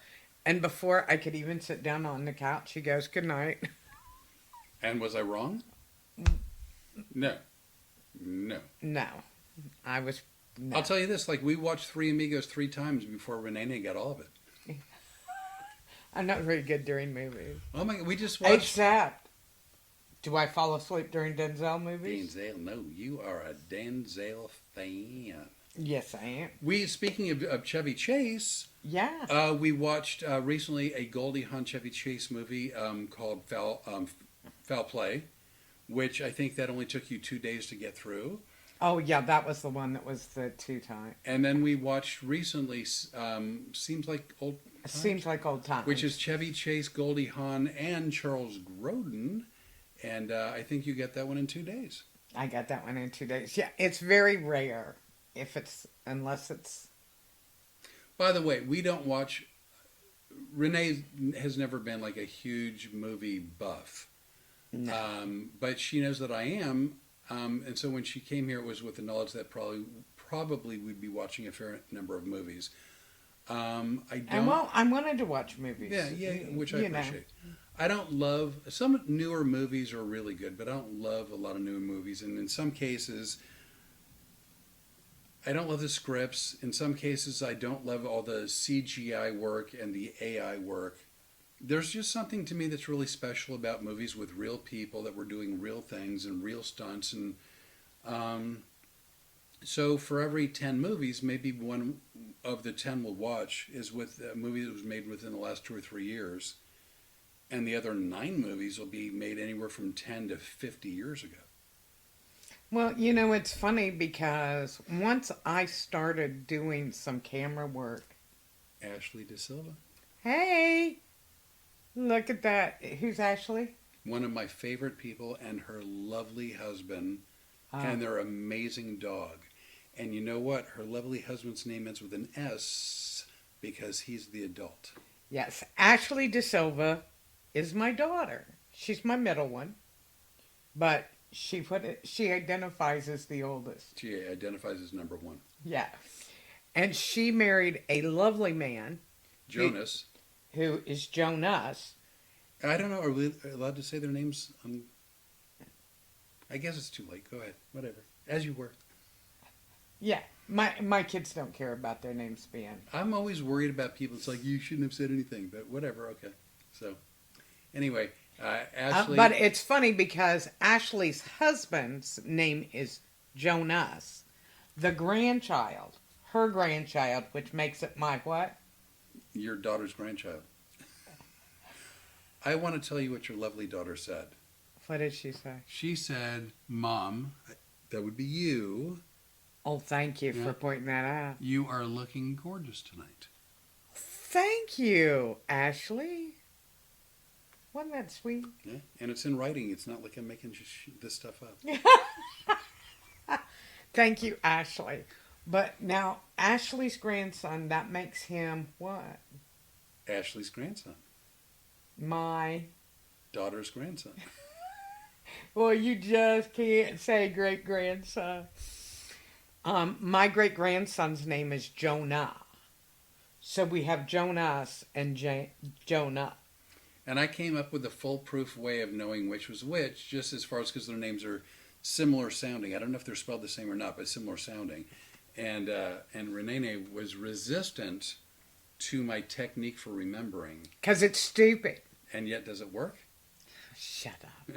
And before I could even sit down on the couch, she goes, "Good night." And was I wrong? No. No. No, I was. No. I'll tell you this, like we watched Three Amigos 3 times before Rene got all of it. I'm not very good during movies. Oh my God, we just watched... Except, do I fall asleep during Denzel movies? Denzel, no, you are a Denzel fan. Yes, I am. Speaking of Chevy Chase, Yeah. we watched recently a Goldie Hawn Chevy Chase movie called Foul Play, which I think that only took you 2 days to get through. Oh, yeah, that was the one that was the 2 times. And then we watched recently Seems Like Old Times, Seems Like Old Times. which is Chevy Chase, Goldie Hawn, and Charles Grodin. And I think you get that one in 2 days. I got that one in 2 days. Yeah, it's very rare unless it's... By the way, we don't watch... Renee has never been like a huge movie buff. No. But she knows that I am. And so when she came here, it was with the knowledge that probably we'd be watching a fair number of movies. I wanted to watch movies. Yeah, which I appreciate. I don't love... Some newer movies are really good, but I don't love a lot of newer movies. And in some cases... I don't love the scripts. In some cases, I don't love all the CGI work and the AI work. There's just something to me that's really special about movies with real people that were doing real things and real stunts. And so for every 10 movies, maybe one of the 10 we'll watch is with a movie that was made within the last 2 or 3 years. And the other 9 movies will be made anywhere from 10 to 50 years ago. Well, you know, it's funny because once I started doing some camera work... Ashley De Silva. Hey! Look at that. Who's Ashley? One of my favorite people and her lovely husband and their amazing dog. And you know what? Her lovely husband's name ends with an S because he's the adult. Yes, Ashley De Silva is my daughter. She's my middle one. But she identifies as the oldest. She identifies as number 1. Yeah. And she married a lovely man. Jonas. Who is Jonas. I don't know. Are we allowed to say their names? I guess it's too late. Go ahead. Whatever. As you were. Yeah. My kids don't care about their names being. I'm always worried about people. It's like, you shouldn't have said anything. But whatever. Okay. So, anyway, Ashley. But it's funny because Ashley's husband's name is Jonas. The grandchild, her grandchild, which makes it my what? Your daughter's grandchild. I want to tell you what your lovely daughter said. What did she say? She said, Mom, that would be you. Oh, thank you for pointing that out. You are looking gorgeous tonight. Thank you, Ashley. Wasn't that sweet? Yeah, and it's in writing. It's not like I'm making this stuff up. Thank you, Ashley. But now, Ashley's grandson, that makes him what? Ashley's grandson. My daughter's grandson. Well, you just can't say great-grandson. My great-grandson's name is Jonah. So we have Jonas and Jonah. And I came up with a foolproof way of knowing which was which, just as far as because their names are similar sounding. I don't know if they're spelled the same or not, but similar sounding. And Rene was resistant to my technique for remembering. Because it's stupid. And yet, does it work? Shut up.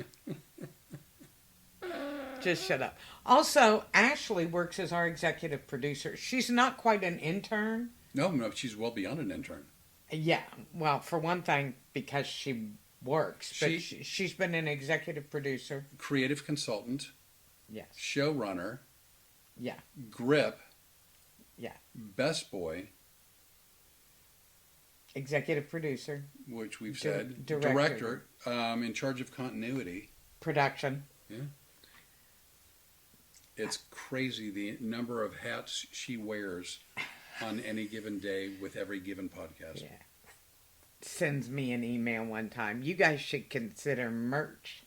Just shut up. Also, Ashley works as our executive producer. She's not quite an intern. No, she's well beyond an intern. Yeah, well, for one thing, because she works, but she's been an executive producer. Creative consultant. Yes. Showrunner. Yeah. Grip. Yeah. Best boy. Executive producer. Which we've said. Director. In charge of continuity. Production. Yeah. It's crazy the number of hats she wears on any given day with every given podcast. Yeah. Sends me an email one time. You guys should consider merchandise.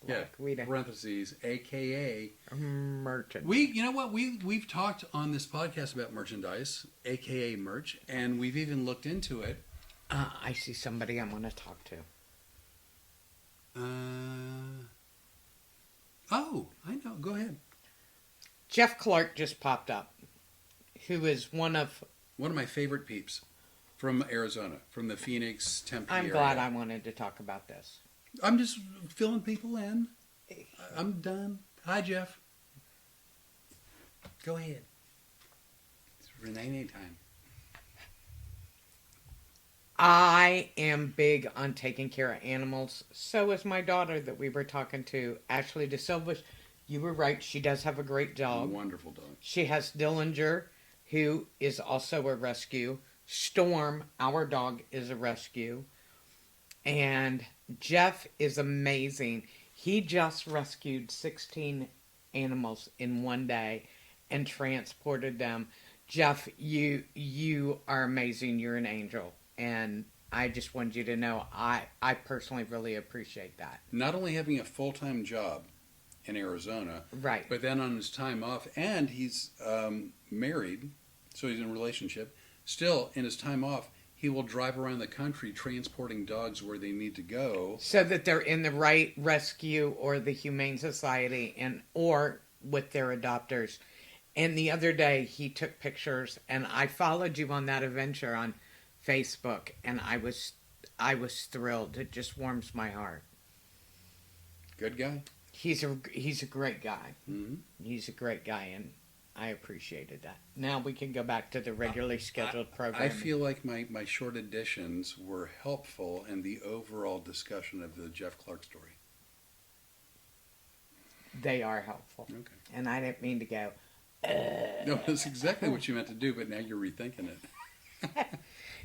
Yeah. Like parentheses, AKA merchandise. You know what? We've talked on this podcast about merchandise, AKA merch, and we've even looked into it. I see somebody I want to talk to. Oh, I know. Go ahead. Jeff Clark just popped up, who is one of my favorite peeps from Arizona, from the Phoenix, Tempe I'm area. glad I wanted to talk about this. I'm just filling people in. I'm done. Hi, Jeff. Go ahead. It's Rene time. I am big on taking care of animals. So is my daughter that we were talking to, Ashley DeSilva. You were right. She does have a great dog. Wonderful dog. She has Dillinger, who is also a rescue. Storm, our dog, is a rescue. And Jeff is amazing. He just rescued 16 animals in one day and transported them. Jeff, you are amazing. You're an angel. And I just wanted you to know I personally really appreciate that. Not only having a full-time job in Arizona, right, but then on his time off, and he's married, so he's in a relationship. Still, in his time off, he will drive around the country transporting dogs where they need to go, so that they're in the right rescue or the Humane Society or with their adopters. And the other day, he took pictures, and I followed you on that adventure on Facebook, and I was thrilled. It just warms my heart. Good guy. He's a great guy. Mm-hmm. He's a great guy, and I appreciated that. Now we can go back to the regularly scheduled program. I feel like my short additions were helpful in the overall discussion of the Jeff Clark story. They are helpful. Okay. And I didn't mean to go. No, that's exactly what you meant to do, but now you're rethinking it.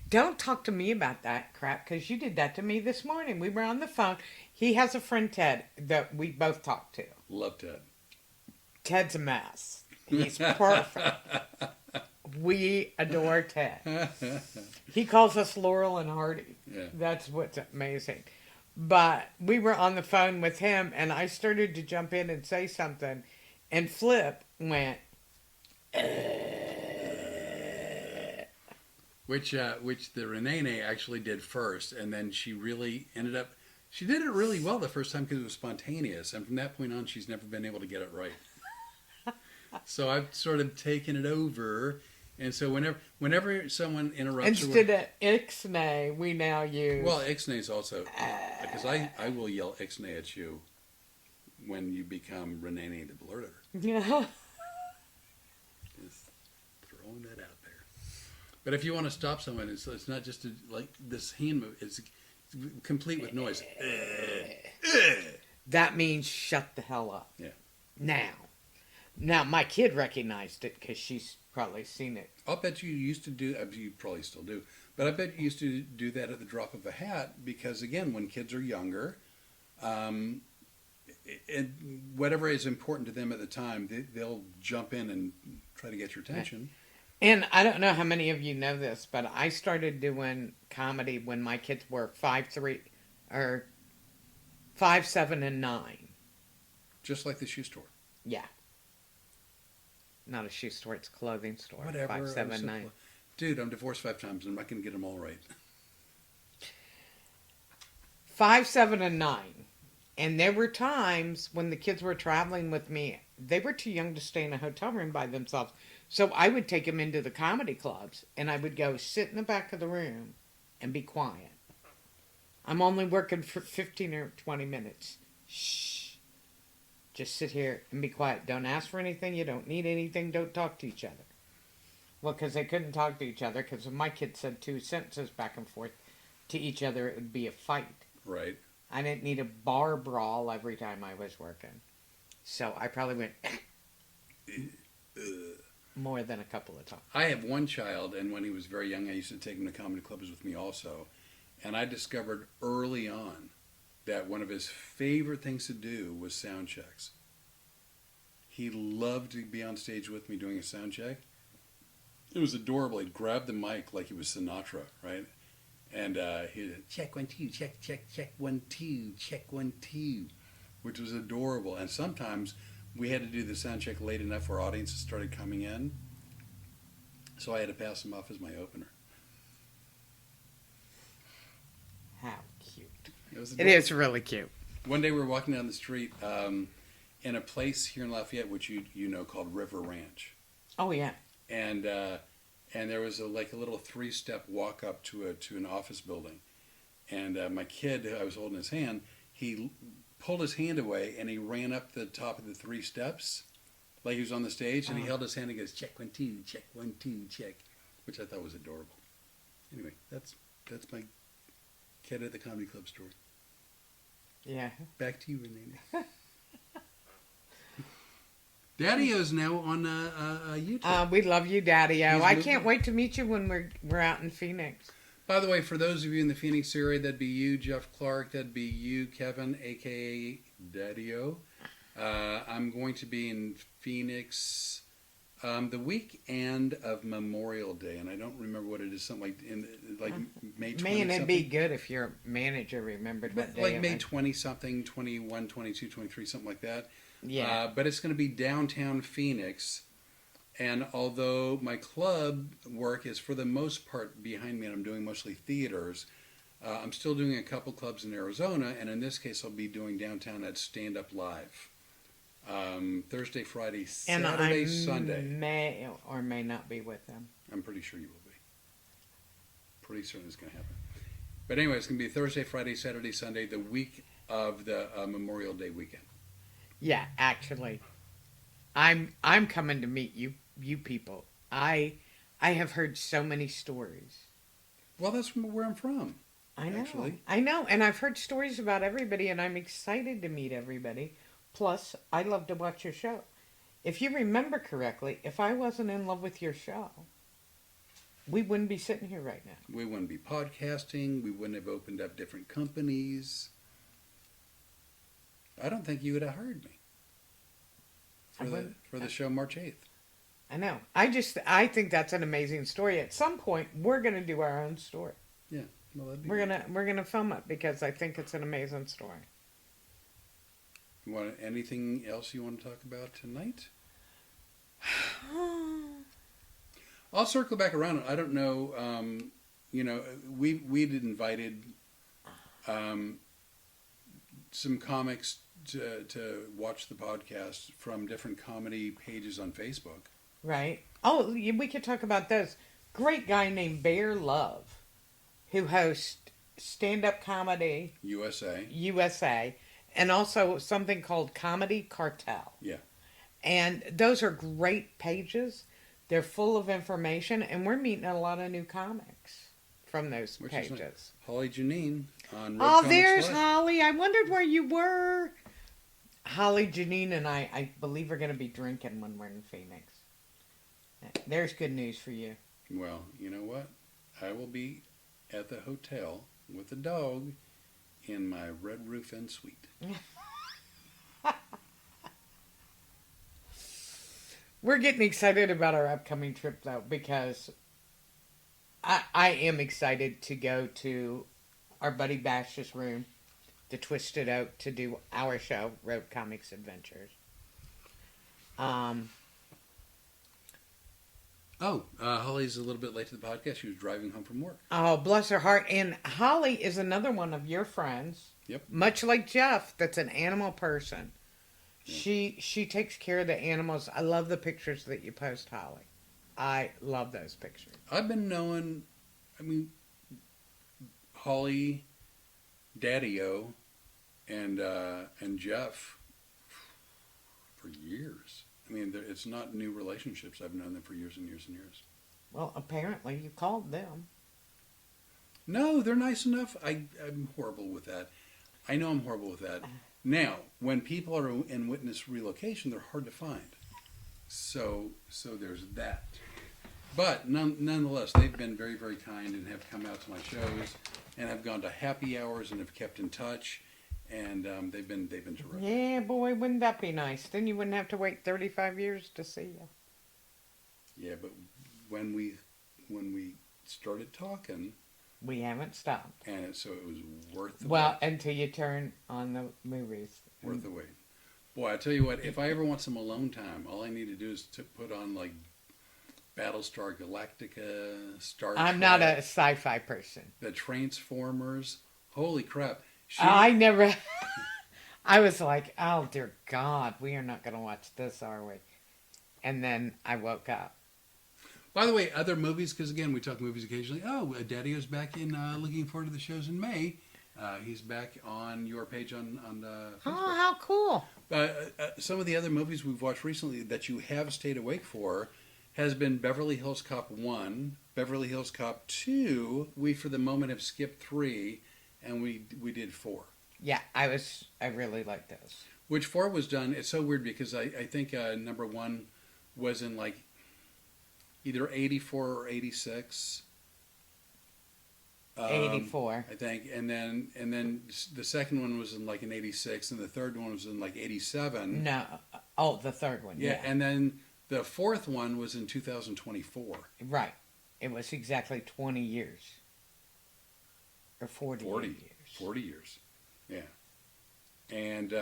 Don't talk to me about that crap, because you did that to me this morning. We were on the phone. He has a friend, Ted, that we both talked to. Love Ted. Ted's a mess. He's perfect. We adore Ted. He calls us Laurel and Hardy. Yeah. That's what's amazing. But we were on the phone with him, and I started to jump in and say something, and Flip went... Which the Rene actually did first, and then she really she did it really well the first time because it was spontaneous, and from that point on, she's never been able to get it right. So I've sort of taken it over, and so whenever someone interrupts, instead of ixnay, we now use. Well, ixnay is also because I will yell ixnay at you when you become Rene the blurter. Yeah. Just throwing that out there. But if you want to stop someone, it's not just like this hand move. It's complete with noise. That means shut the hell up. Yeah. Now my kid recognized it because she's probably seen it. I'll bet you used to do. You probably still do. But I bet you used to do that at the drop of a hat because, again, when kids are younger, whatever is important to them at the time, they'll jump in and try to get your attention. And I don't know how many of you know this, but I started doing comedy when my kids were 5, 7, and 9. Just like the shoe store. Yeah. Not a shoe store, it's a clothing store. Whatever. 5, 7, 9. Dude, I'm divorced 5 times. I'm not going to get them all right. 5, 7, and 9. And there were times when the kids were traveling with me, they were too young to stay in a hotel room by themselves. So I would take them into the comedy clubs, and I would go sit in the back of the room and be quiet. I'm only working for 15 or 20 minutes. Shh. Just sit here and be quiet. Don't ask for anything. You don't need anything. Don't talk to each other. Well, because they couldn't talk to each other, because if my kids said two sentences back and forth to each other, it would be a fight. Right. I didn't need a bar brawl every time I was working. So I probably went more than a couple of times. I have one child, and when he was very young, I used to take him to comedy clubs with me also. And I discovered early on that one of his favorite things to do was sound checks. He loved to be on stage with me doing a sound check. It was adorable. He'd grab the mic like he was Sinatra, right? And he'd check 1 2, check 1 2, check 1 2, which was adorable. And sometimes we had to do the sound check late enough where audiences started coming in, so I had to pass him off as my opener. How cute. It is really cute. One day we were walking down the street in a place here in Lafayette, which you know, called River Ranch. Oh, yeah. And there was a little 3-step walk up to an office building. And my kid, who I was holding his hand, he pulled his hand away and he ran up the top of the 3 steps like he was on the stage, and he held his hand and goes, check 1 2, check 1 2, check, which I thought was adorable. Anyway, that's my kid at the comedy club story. Yeah. Back to you, Renee. Daddy-O's now on YouTube. We love you, Daddy-O. I He's can't moving. wait to meet you when we're out in Phoenix. By the way, for those of you in the Phoenix area, that'd be you, Jeff Clark. That'd be you, Kevin, a.k.a. Daddy-O. I'm going to be in Phoenix the weekend of Memorial Day, and I don't remember what it is. Something like May 20 Man, it'd something. be good if your manager remembered what day Like it May was. 20 something, 21, 22, 23, something like that. Yeah. But it's going to be downtown Phoenix. And although my club work is for the most part behind me and I'm doing mostly theaters, I'm still doing a couple clubs in Arizona. And in this case, I'll be doing downtown at Stand Up Live. Thursday, Friday, Saturday, and I Sunday. may or may not be with them. I'm pretty sure you will be. Pretty certain it's going to happen. But anyway, it's going to be Thursday, Friday, Saturday, Sunday, the week of the Memorial Day weekend. Yeah, actually, I'm coming to meet you people. I have heard so many stories. Well, that's where I'm from. I know. Actually. I know, and I've heard stories about everybody, and I'm excited to meet everybody. Plus, I love to watch your show. If you remember correctly, if I wasn't in love with your show, we wouldn't be sitting here right now. We wouldn't be podcasting. We wouldn't have opened up different companies. I don't think you would have hired me for the show March 8th. I know. I think that's an amazing story. At some point, we're going to do our own story. Yeah. Well, that'd be We're gonna film it because I think it's an amazing story. Anything else you want to talk about tonight? I'll circle back around. I don't know. We'd invited some comics to watch the podcast from different comedy pages on Facebook. Right. Oh, we could talk about those. Great guy named Bear Love, who hosts stand-up comedy USA, and also something called Comedy Cartel. Yeah. And those are great pages. They're full of information, and we're meeting a lot of new comics from those pages. Holly Janine on Road Oh, Comics there's Live. Holly. I wondered where you were. Holly, Janine, and I believe are going to be drinking when we're in Phoenix. There's good news for you. Well, you know what? I will be at the hotel with the dog in my Red Roof Inn suite. We're getting excited about our upcoming trip, though, because I am excited to go to our buddy Bash's room, the Twisted Oak, to do our show, Road Comics Adventures. Holly's a little bit late to the podcast. She was driving home from work. Oh, bless her heart. And Holly is another one of your friends. Yep. Much like Jeff, that's an animal person. Yeah. She takes care of the animals. I love the pictures that you post, Holly. I love those pictures. I've been knowing, Holly Daddy-O and Jeff for years. I mean, it's not new relationships. I've known them for years and years and years. Well, apparently you called them. No, they're nice enough. I'm horrible with that. I know I'm horrible with that. Now, when people are in witness relocation, they're hard to find. So there's that. But nonetheless, they've been very, very kind and have come out to my shows and have gone to happy hours and have kept in touch. And they've been terrific. Yeah, boy, wouldn't that be nice? Then you wouldn't have to wait 35 years to see you. Yeah, but when we started talking, We haven't stopped. and so it was worth the Well, wait. until you turn on the movies. Worth the wait. Boy, I tell you what, if I ever want some alone time, all I need to do is to put on like Battlestar Galactica, Star Trek. I'm not a sci-fi person. The Transformers. Holy crap! I never. I was like, oh dear God, we are not going to watch this, are we? And then I woke up. By the way, other movies, because again, we talk movies occasionally. Oh, Daddy-O's back in. Looking forward to the shows in May. He's back on your page on Facebook. Oh, how cool! Some of the other movies we've watched recently that you have stayed awake for has been Beverly Hills Cop 1, Beverly Hills Cop 2. We, for the moment, have skipped 3, and we did 4. Yeah, I really like those. Which 4 was done. It's so weird because I think number 1 was in like either 84 or 86. 84. I think, and then the second one was in like in 86, and the third one was in like 87. No, oh, the third one. Yeah, and then the fourth one was in 2024. right. It was exactly 20 years. Or 40 years. 40 years. Yeah. And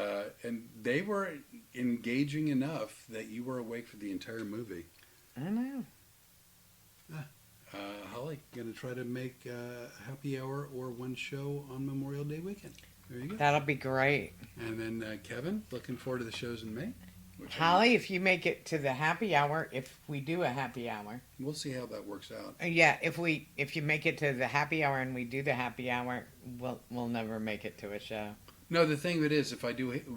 they were engaging enough that you were awake for the entire movie. I know. Holly, going to try to make a happy hour or one show on Memorial Day weekend. There you go. That'll be great. And then Kevin, looking forward to the shows in May. Holly, if you make it to the happy hour, if we do a happy hour. We'll see how that works out. Yeah, if you make it to the happy hour and we do the happy hour, we'll never make it to a show. No, the thing of it is,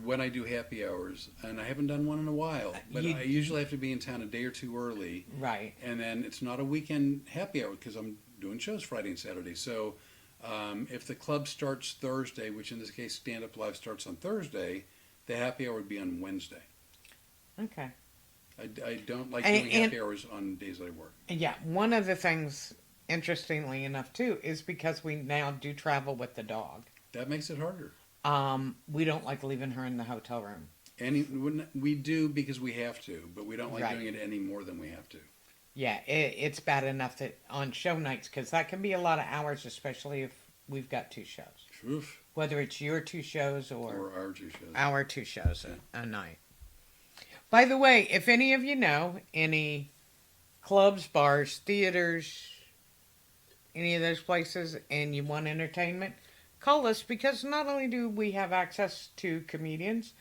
when I do happy hours, and I haven't done one in a while, but I usually have to be in town a day or two early. Right. And then it's not a weekend happy hour because I'm doing shows Friday and Saturday. So if the club starts Thursday, which in this case Stand Up Live starts on Thursday, the happy hour would be on Wednesday. Okay. I don't like doing happy hours on days that I work. Yeah, one of the things, interestingly enough, too, is because we now do travel with the dog. That makes it harder. We don't like leaving her in the hotel room. We do because we have to, but we don't like Right. doing it any more than we have to. Yeah, it's bad enough that on show nights, because that can be a lot of hours, especially if we've got 2 shows. Oof. Whether it's your 2 shows or our 2 shows. our 2 shows a night. By the way, if any of you know any clubs, bars, theaters, any of those places, and you want entertainment, call us, because not only do we have access to comedians,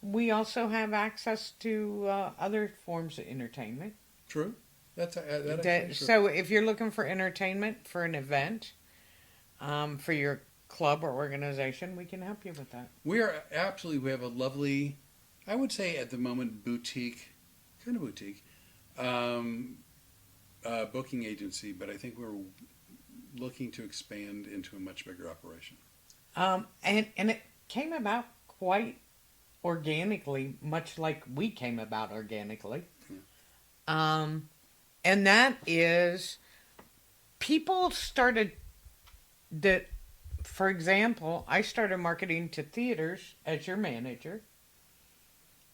we also have access to other forms of entertainment. True. That's actually true. So if you're looking for entertainment for an event, for your club or organization, we can help you with that. We have a lovely, I would say at the moment, boutique booking agency, but I think we're looking to expand into a much bigger operation. And it came about quite organically, much like we came about organically. Yeah. And that is, people started that, for example, I started marketing to theaters as your manager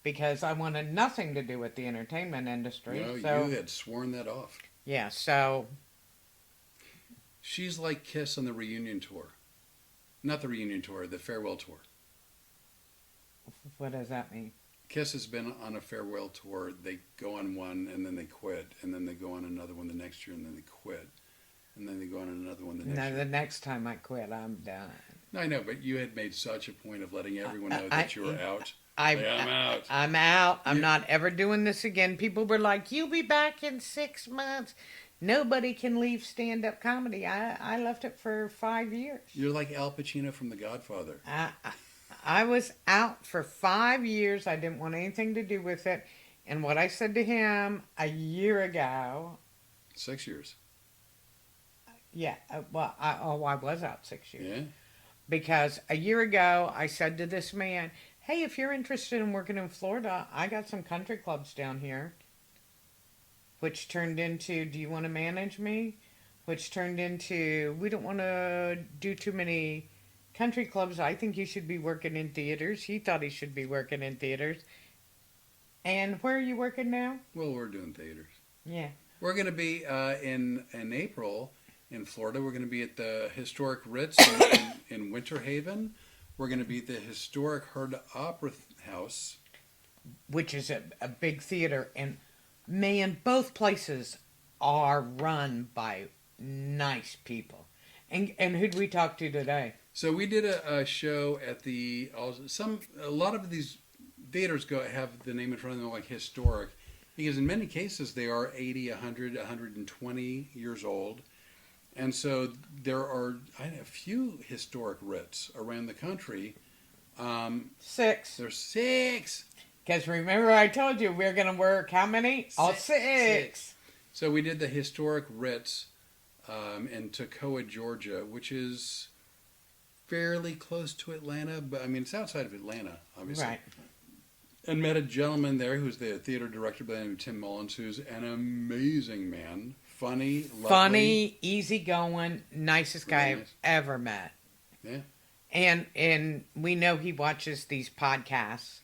because I wanted nothing to do with the entertainment industry. No, so, you had sworn that off. Yeah, so... She's like Kiss on the reunion tour. Not the reunion tour, the farewell tour. What does that mean? Kiss has been on a farewell tour. They go on one and then they quit, and then they go on another one the next year and then they quit, and then they go on another one the next year. The next time I quit, I'm done. No, I know, but you had made such a point of letting everyone know that you were out. I'm out. I'm out. I'm not ever doing this again. People were like, "You'll be back in 6 months." Nobody can leave stand-up comedy. I left it for 5 years. You're like Al Pacino from The Godfather. I was out for 5 years. I didn't want anything to do with it. And what I said to him a year ago, 6 years. yeah, I was out 6 years. Yeah. Because a year ago, I said to this man, hey, if you're interested in working in Florida, I got some country clubs down here. Which turned into, do you want to manage me? Which turned into, we don't want to do too many country clubs. I think you should be working in theaters. He thought he should be working in theaters. And where are you working now? Well, we're doing theaters. Yeah. We're going to be in April in Florida. We're going to be at the historic Ritz in Winter Haven. We're going to be at the historic Heard Opera House. Which is a big theater. And man, both places are run by nice people. And who'd we talk to today? So we did a show at a lot of these theaters have the name in front of them like historic, because in many cases they are 80, 100, 120 years old. And so there are a few historic Ritz around the country. 6. There's 6. Because remember I told you we're going to work how many? All 6. So we did the historic Ritz in Toccoa, Georgia, which is fairly close to Atlanta, but I mean it's outside of Atlanta, obviously. Right. And met a gentleman there who's the theater director by the name of Tim Mullins, who's an amazing man. Funny, lovely. Funny, easygoing, nicest guy Really I've nice. ever met. Yeah. And we know he watches these podcasts.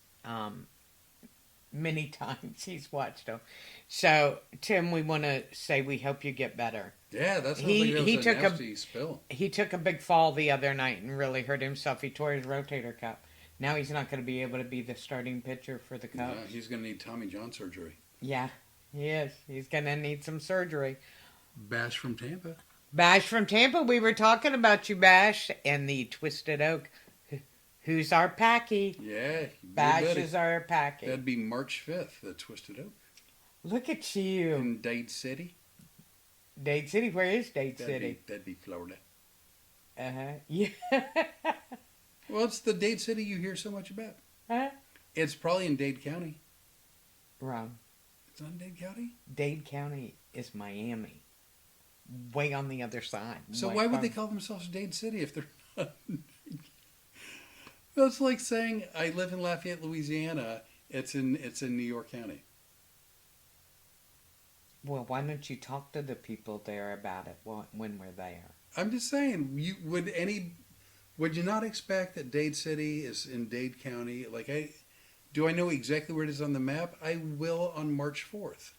Many times he's watched them. So, Tim, we want to say we hope you get better. Yeah, that's He like took a nasty spill. He took a big fall the other night and really hurt himself. He tore his rotator cuff. Now he's not going to be able to be the starting pitcher for the Cubs. Yeah, he's going to need Tommy John surgery. Yeah, he is. He's going to need some surgery. Bash from Tampa. Bash from Tampa, we were talking about you, Bash, and the Twisted Oak. Who's our Packy? Yeah. Bash is our Packy. That'd be March 5th, the Twisted Oak. Look at you. In Dade City. Dade City? Where is Dade City? That'd be Florida. Uh-huh. Yeah. Well, it's the Dade City you hear so much about. Huh? It's probably in Dade County. Wrong. It's not in Dade County? Dade County is Miami. Way on the other side. So Way why would far. they call themselves Dade City if they're not? That's like saying I live in Lafayette, Louisiana. It's in New York County. Well, why don't you talk to the people there about it when we're there? I'm just saying, would you not expect that Dade City is in Dade County? Do I know exactly where it is on the map? I will on March 4th.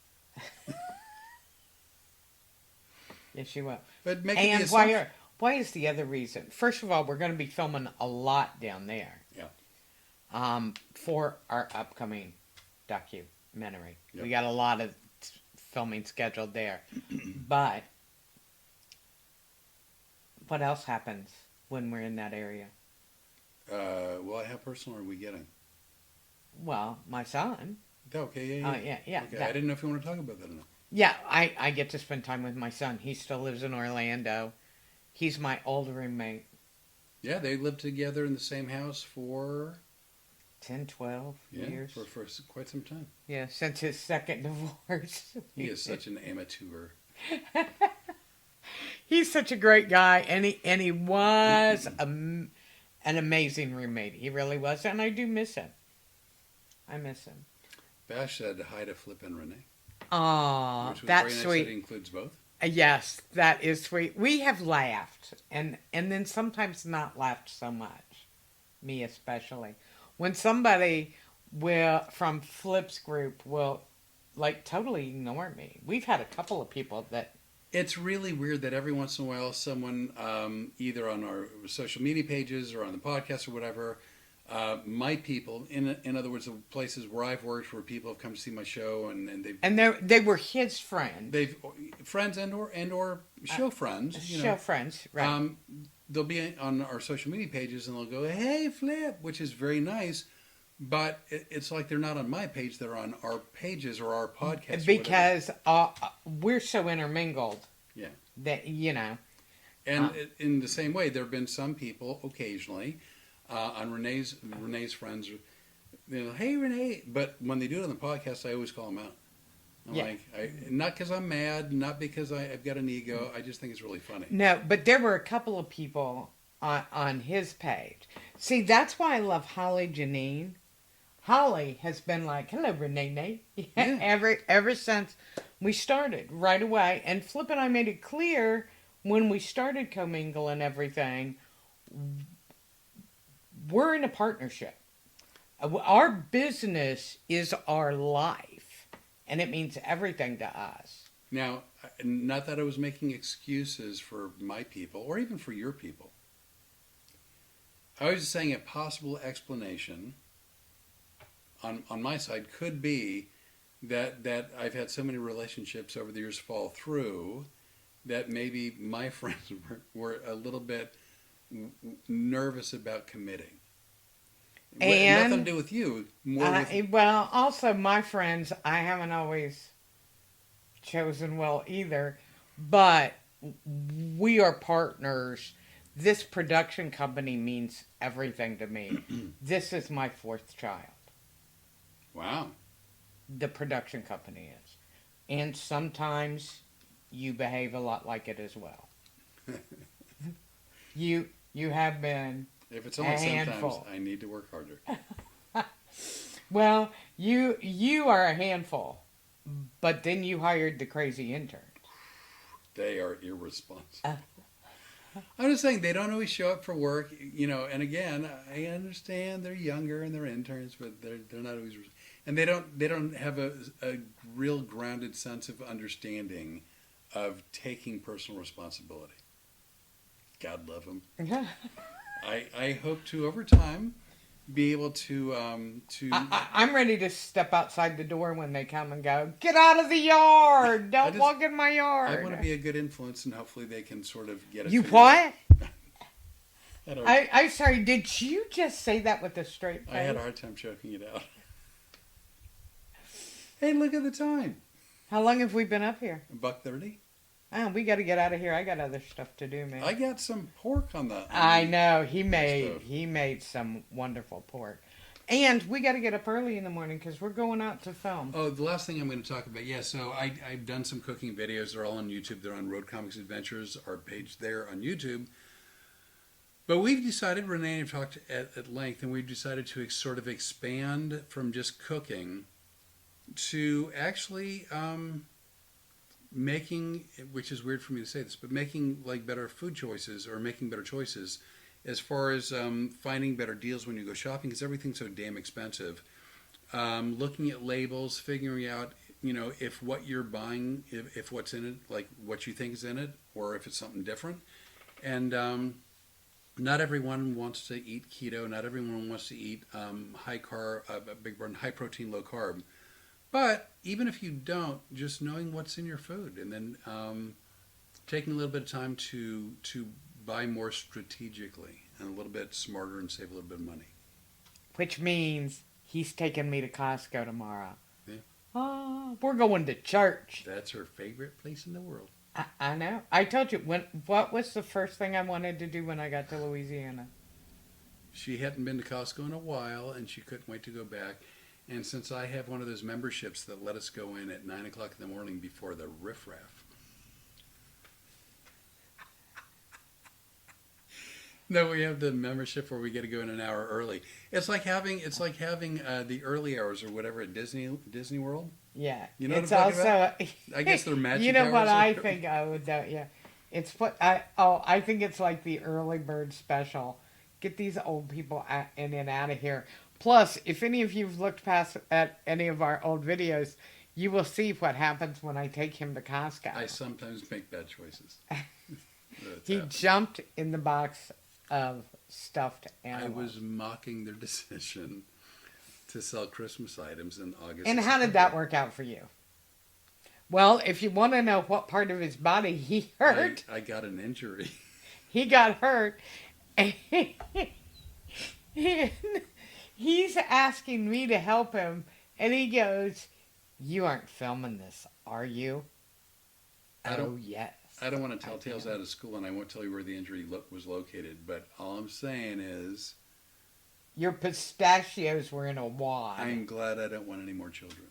Yes, you will. But make And it why is the other reason? First of all, we're going to be filming a lot down there. Yeah. For our upcoming documentary. Yep. We got a lot of filming scheduled there. But what else happens when we're in that area? Well, how personal are we getting? Well, my son. Okay, yeah. Yeah. Okay, I didn't know if you want to talk about that or not. Yeah, I get to spend time with my son. He still lives in Orlando. He's my old roommate. Yeah, they lived together in the same house for 10, 12 years. For quite some time. Yeah, since his second divorce. He is such an amateur. He's such a great guy, and he was an amazing roommate. He really was, and I do miss him. I miss him. Bash said hi to Flip and Rene. Aw, Which was that's very nice sweet. that it includes both. Yes, that is sweet. We have laughed, and then sometimes not laughed so much. Me especially. When somebody from Flip's group will, totally ignore me. We've had a couple of people that... It's really weird that every once in a while someone, either on our social media pages or on the podcast or whatever, my people, in other words, the places where I've worked, where people have come to see my show, and they've... And they were his friends. They've friends and or show friends. Show friends, right. They'll be on our social media pages and they'll go, "Hey, Flip," which is very nice. But it's like they're not on my page; they're on our pages or our podcast. Because we're so intermingled. Yeah. That, you know. And in the same way, there have been some people occasionally on Renee's friends, you know, hey Renee, but when they do it on the podcast, I always call them out. I'm like, not because I'm mad, not because I've got an ego. I just think it's really funny. No, but there were a couple of people on his page. See, that's why I love Holly Janine. Holly has been like, hello, Renee. Yeah. ever since we started, right away. And Flip and I made it clear when we started Commingle and everything, we're in a partnership. Our business is our life, and it means everything to us. Now, not that I was making excuses for my people or even for your people. I was just saying a possible explanation on my side could be that I've had so many relationships over the years fall through that maybe my friends were a little bit nervous about committing. And nothing to do with you. Well, also my friends, I haven't always chosen well either, but we are partners. This production company means everything to me. This is my fourth child. Wow. The production company is. And sometimes you behave a lot like it as well. You have been if it's only a sometimes, handful. I need to work harder. Well, you are a handful, but then you hired the crazy intern. They are irresponsible. I'm just saying they don't always show up for work, you know. And again, I understand they're younger and they're interns, but they're not always. And they don't have a real grounded sense of understanding of taking personal responsibility. God love them. I hope to over time be able to I'm ready to step outside the door when they come and go, get out of the yard, don't walk in my yard. I want to be a good influence, and hopefully they can sort of get it. You what? I'm sorry, did you just say that with a straight face? I had a hard time choking it out. Hey, look at the time. How long have we been up here? $1.30. Oh, we got to get out of here. I got other stuff to do, man. I got some pork on the. I know he made some wonderful pork, and we got to get up early in the morning because we're going out to film. Oh, the last thing I'm going to talk about. Yeah, so I've done some cooking videos. They're all on YouTube. They're on Road Comics Adventures, our page there on YouTube. But we've decided, Renee and I talked at length, and we've decided to sort of expand from just cooking to actually making, which is weird for me to say this, but making like better food choices or making better choices as far as finding better deals when you go shopping because everything's so damn expensive. Looking at labels, figuring out, you know, if what you're buying, if what's in it, like what you think is in it, or if it's something different. And not everyone wants to eat keto. Not everyone wants to eat high protein, low carb. But even if you don't, just knowing what's in your food and then taking a little bit of time to buy more strategically and a little bit smarter and save a little bit of money. Which means he's taking me to Costco tomorrow. Yeah. Oh, we're going to church. That's her favorite place in the world. I know. I told you, what was the first thing I wanted to do when I got to Louisiana? She hadn't been to Costco in a while and she couldn't wait to go back. And since I have one of those memberships that let us go in at 9 o'clock in the morning before the riffraff. No, we have the membership where we get to go in an hour early. It's like having the early hours or whatever at Disney World. Yeah, You know it's what I'm talking also. I guess they're magic. You know hours what or- I think? Yeah, it's what I think it's like the early bird special. Get these old people in and out of here. Plus, if any of you've looked past at any of our old videos, you will see what happens when I take him to Costco. I sometimes make bad choices. He jumped in the box of stuffed animals. I was mocking their decision to sell Christmas items in August. And how did that work out for you? Well, if you want to know what part of his body he hurt, I got an injury. he got hurt. And he's asking me to help him, and he goes, "You aren't filming this, are you?" I Oh, don't. yes. I don't want to tell I tales am. out of school, and I won't tell you where the injury was located. But all I'm saying is, Your pistachios were in a wad. I'm glad I don't want any more children.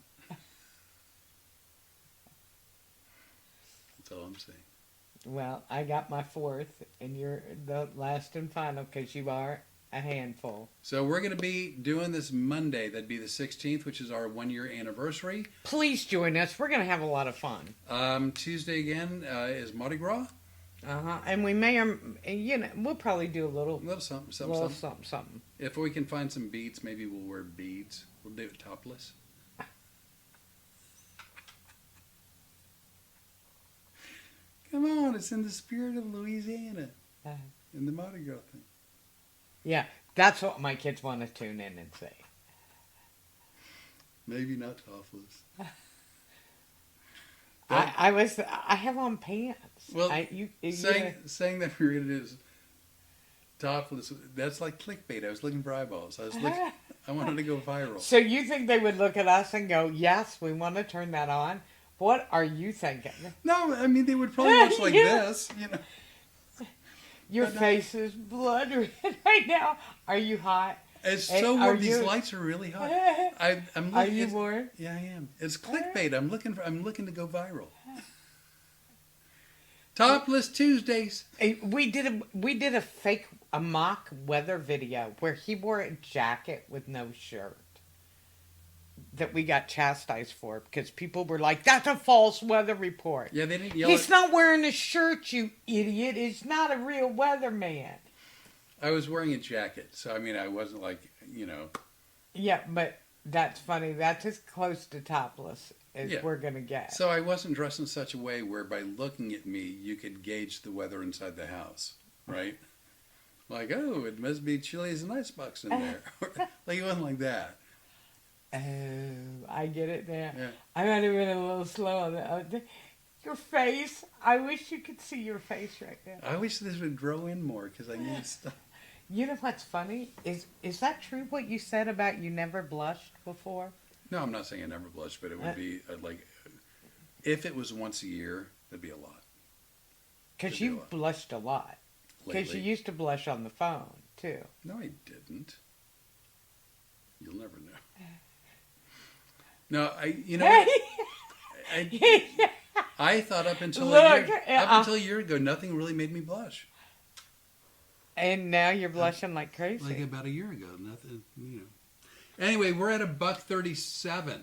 That's all I'm saying. Well, I got my fourth, and you're the last and final because you are a handful. So we're going to be doing this Monday. That'd be the 16th, which is our 1 year anniversary. Please join us. We're going to have a lot of fun. Tuesday again is Mardi Gras. And we may, we'll probably do a little, A little something, little something. something. If we can find some beads, maybe we'll wear beads. We'll do it topless. Come on, it's in the spirit of Louisiana. Uh, In the Mardi Gras thing. Yeah, that's what my kids want to tune in and say. Maybe not topless. I have on pants. Well, you saying that we were going to do is topless, that's like clickbait. I was looking for eyeballs. I wanted to go viral. So you think they would look at us and go, "Yes, we want to turn that on"? What are you thinking? No, I mean, they would probably watch like Yeah. this, you know. Your But no. face is blood red right now. Are you hot? It's Hey, so are warm. These you- lights are really hot. I'm Are looking, you warm? Yeah, I am. It's clickbait. I'm looking to go viral. Topless Tuesdays. Hey, we did a mock weather video where he wore a jacket with no shirt that we got chastised for because people were like, "That's a false weather report." Yeah, they didn't yell. He's not wearing a shirt, you idiot. He's not a real weatherman. I was wearing a jacket, so I mean, I wasn't like, you know. Yeah, but that's funny. That's as close to topless as Yeah. we're gonna get. So I wasn't dressed in such a way where by looking at me, you could gauge the weather inside the house, right? Like, oh, it must be chilly as an icebox in there. Like, it wasn't like that. Oh, I get it now. Yeah. I might have been a little slow on that. Your face. I wish you could see your face right now. I wish this would grow in more because I need stuff. You know what's funny? Is that true what you said about you never blushed before? No, I'm not saying I never blush, but it would be like, if it was once a year, that'd be a lot. Because Could be a you lot. blushed a lot. Because you Lately. used to blush on the phone, too. No, I didn't. You'll never know. No, I thought up until a year ago, nothing really made me blush. And now you're blushing like crazy. Like about a year ago, nothing, you know. Anyway, we're at $1.37.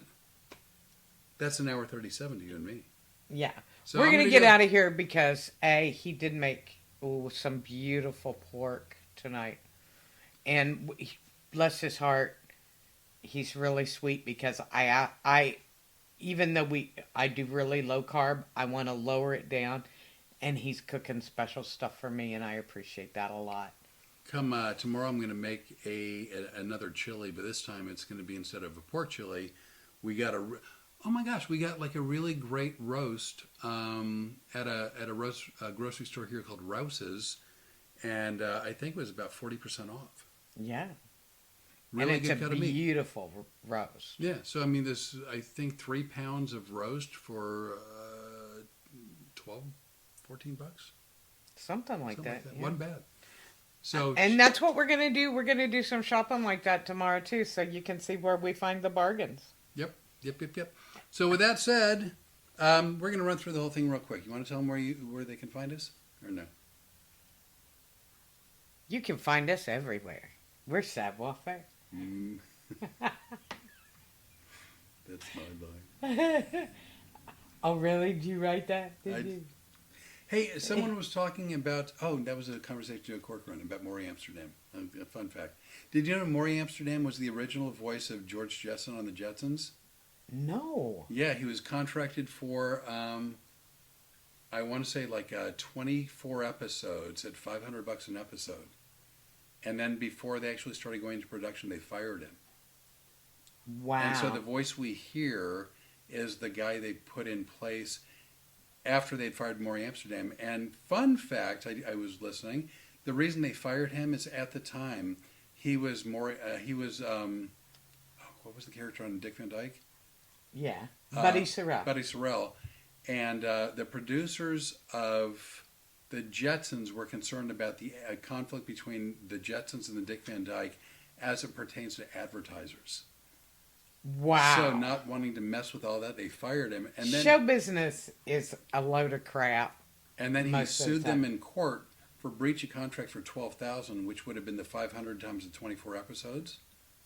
That's an hour 37 to you and me. Yeah. So We're I'm going to gonna get go- out of here because, he did make some beautiful pork tonight. And bless his heart, he's really sweet because I even though I do really low carb, I want to lower it down. And he's cooking special stuff for me, and I appreciate that a lot. Come tomorrow, I'm going to make another chili, but this time it's going to be instead of a pork chili, we got we got like a really great roast at a grocery store here called Rouse's, and I think it was about 40% off. Yeah. Really and it's good cut a of meat. beautiful roast. Yeah, so I mean, this I think 3 pounds of roast for 12, 14 bucks. Something like Something that. Yeah. Wasn't bad. So And that's what we're going to do. We're going to do some shopping like that tomorrow, too, so you can see where we find the bargains. Yep. So with that said, we're going to run through the whole thing real quick. You want to tell them where they can find us, or no? You can find us everywhere. We're Savoir Faire. That's my line. Oh, really? Did you write that? Did I- you? Hey, someone was talking about. Oh, that was a conversation at Cork Run about Maury Amsterdam. A fun fact. Did you know Maury Amsterdam was the original voice of George Jetson on the Jetsons? No. Yeah, he was contracted for. I want to say like 24 episodes at $500 an episode, and then before they actually started going into production, they fired him. Wow. And so the voice we hear is the guy they put in place after they'd fired Maury Amsterdam. And fun fact, I was listening. The reason they fired him is at the time he was what was the character on Dick Van Dyke? Yeah. Buddy Sorrell. Buddy Sorrell. And the producers of the Jetsons were concerned about the conflict between the Jetsons and the Dick Van Dyke as it pertains to advertisers. Wow. So not wanting to mess with all that, they fired him. And then show business is a load of crap. And then he most of the sued them time. in court for breach of contract for $12,000, which would have been the 500 times the 24 episodes.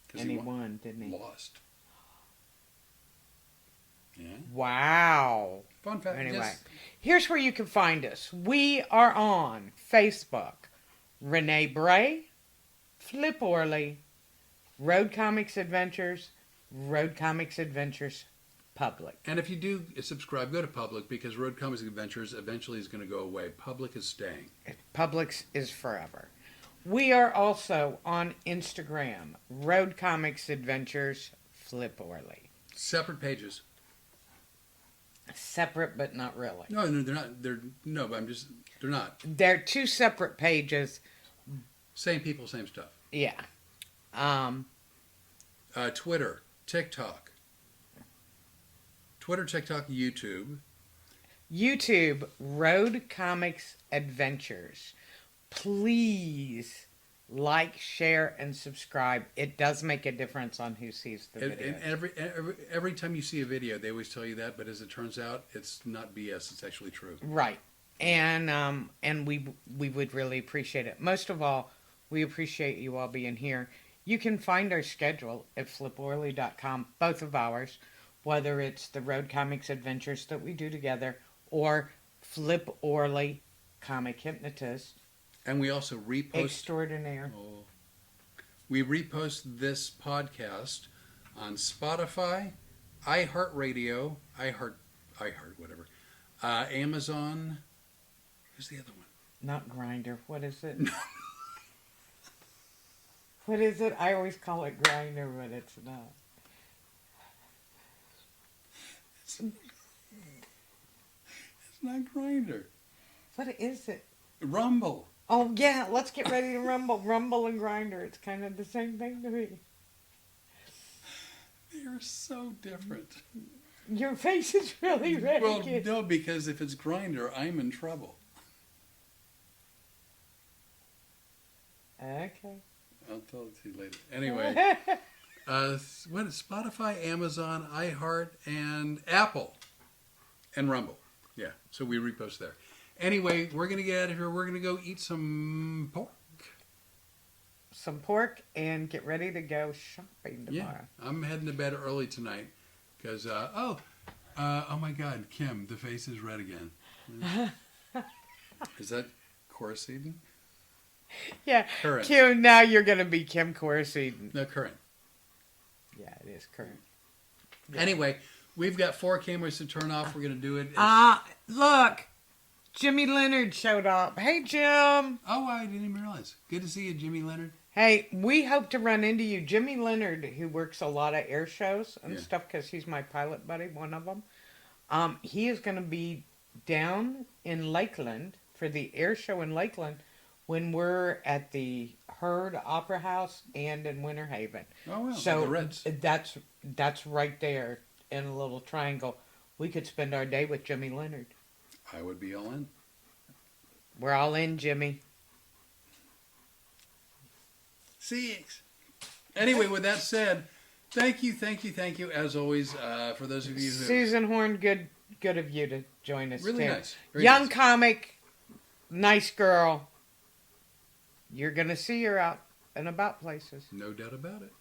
'Cause And he won, didn't he? Lost. Yeah. Wow. Fun fact. Anyway, Yes. here's where you can find us. We are on Facebook. Rene Bray, Flip Orley, Road Comics Adventures, Road Comics Adventures Public. And if you do subscribe, go to Public, because Road Comics Adventures eventually is going to go away. Public is staying. Publix is forever. We are also on Instagram. Road Comics Adventures Flip Orley. Separate pages. Separate, but not really. No, they're not. They're not. They're two separate pages. Same people, same stuff. Yeah. Twitter, TikTok. Twitter, TikTok, YouTube. YouTube, Road Comics Adventures. Please like, share, and subscribe. It does make a difference on who sees the video. And every time you see a video, they always tell you that, but as it turns out, it's not BS. It's actually true. Right. And we would really appreciate it. Most of all, we appreciate you all being here. You can find our schedule at fliporley.com, both of ours, whether it's the Road Comics Adventures that we do together or Flip Orley, Comic Hypnotist. And we also repost. Extraordinaire. Oh, we repost this podcast on Spotify, iHeartRadio, whatever, Amazon. Who's the other one? Not Grinder. What is it? What is it? I always call it Grinder, but it's not. It's not Grindr. What is it? Rumble. Oh, yeah, let's get ready to rumble. Rumble and Grinder. It's kind of the same thing to me. They're so different. Your face is really red. Well, no, because if it's Grindr, I'm in trouble. Okay. I'll tell it to you later. Anyway, what is Spotify, Amazon, iHeart, and Apple, and Rumble. Yeah, so we repost there. Anyway, we're going to get out of here. We're going to go eat some pork. Some pork and get ready to go shopping tomorrow. Yeah, I'm heading to bed early tonight because, oh my God, Kim, the face is red again. Is that chorus Eden? Yeah. Current. Kim, now you're going to be Kim Corseeden. No, current. Yeah, it is current. Yeah. Anyway, we've got 4 cameras to turn off. We're going to do it. Look. Jimmy Leonard showed up. Hey, Jim. Oh, I didn't even realize. Good to see you, Jimmy Leonard. Hey, we hope to run into you. Jimmy Leonard, who works a lot of air shows and stuff because he's my pilot buddy, one of them. He is going to be down in Lakeland for the air show in Lakeland when we're at the Heard Opera House and in Winter Haven. Oh, well, so the Reds. that's right there in a little triangle. We could spend our day with Jimmy Leonard. I would be all in. We're all in, Jimmy. CX. Anyway, with that said, thank you, as always, for those of you who... Susan Horn, good of you to join us, Really too. nice. Very Young nice. comic, nice girl. You're going to see her out and about places. No doubt about it.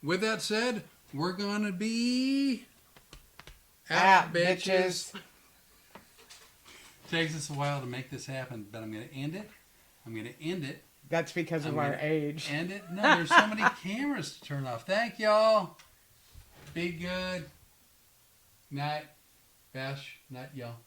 With that said, we're going to be... Out, bitches. Takes us a while to make this happen, but I'm going to end it. That's because of I'm our gonna age. End it. No, there's so many cameras to turn off. Thank y'all. Be good. Night. Bash. Night, y'all.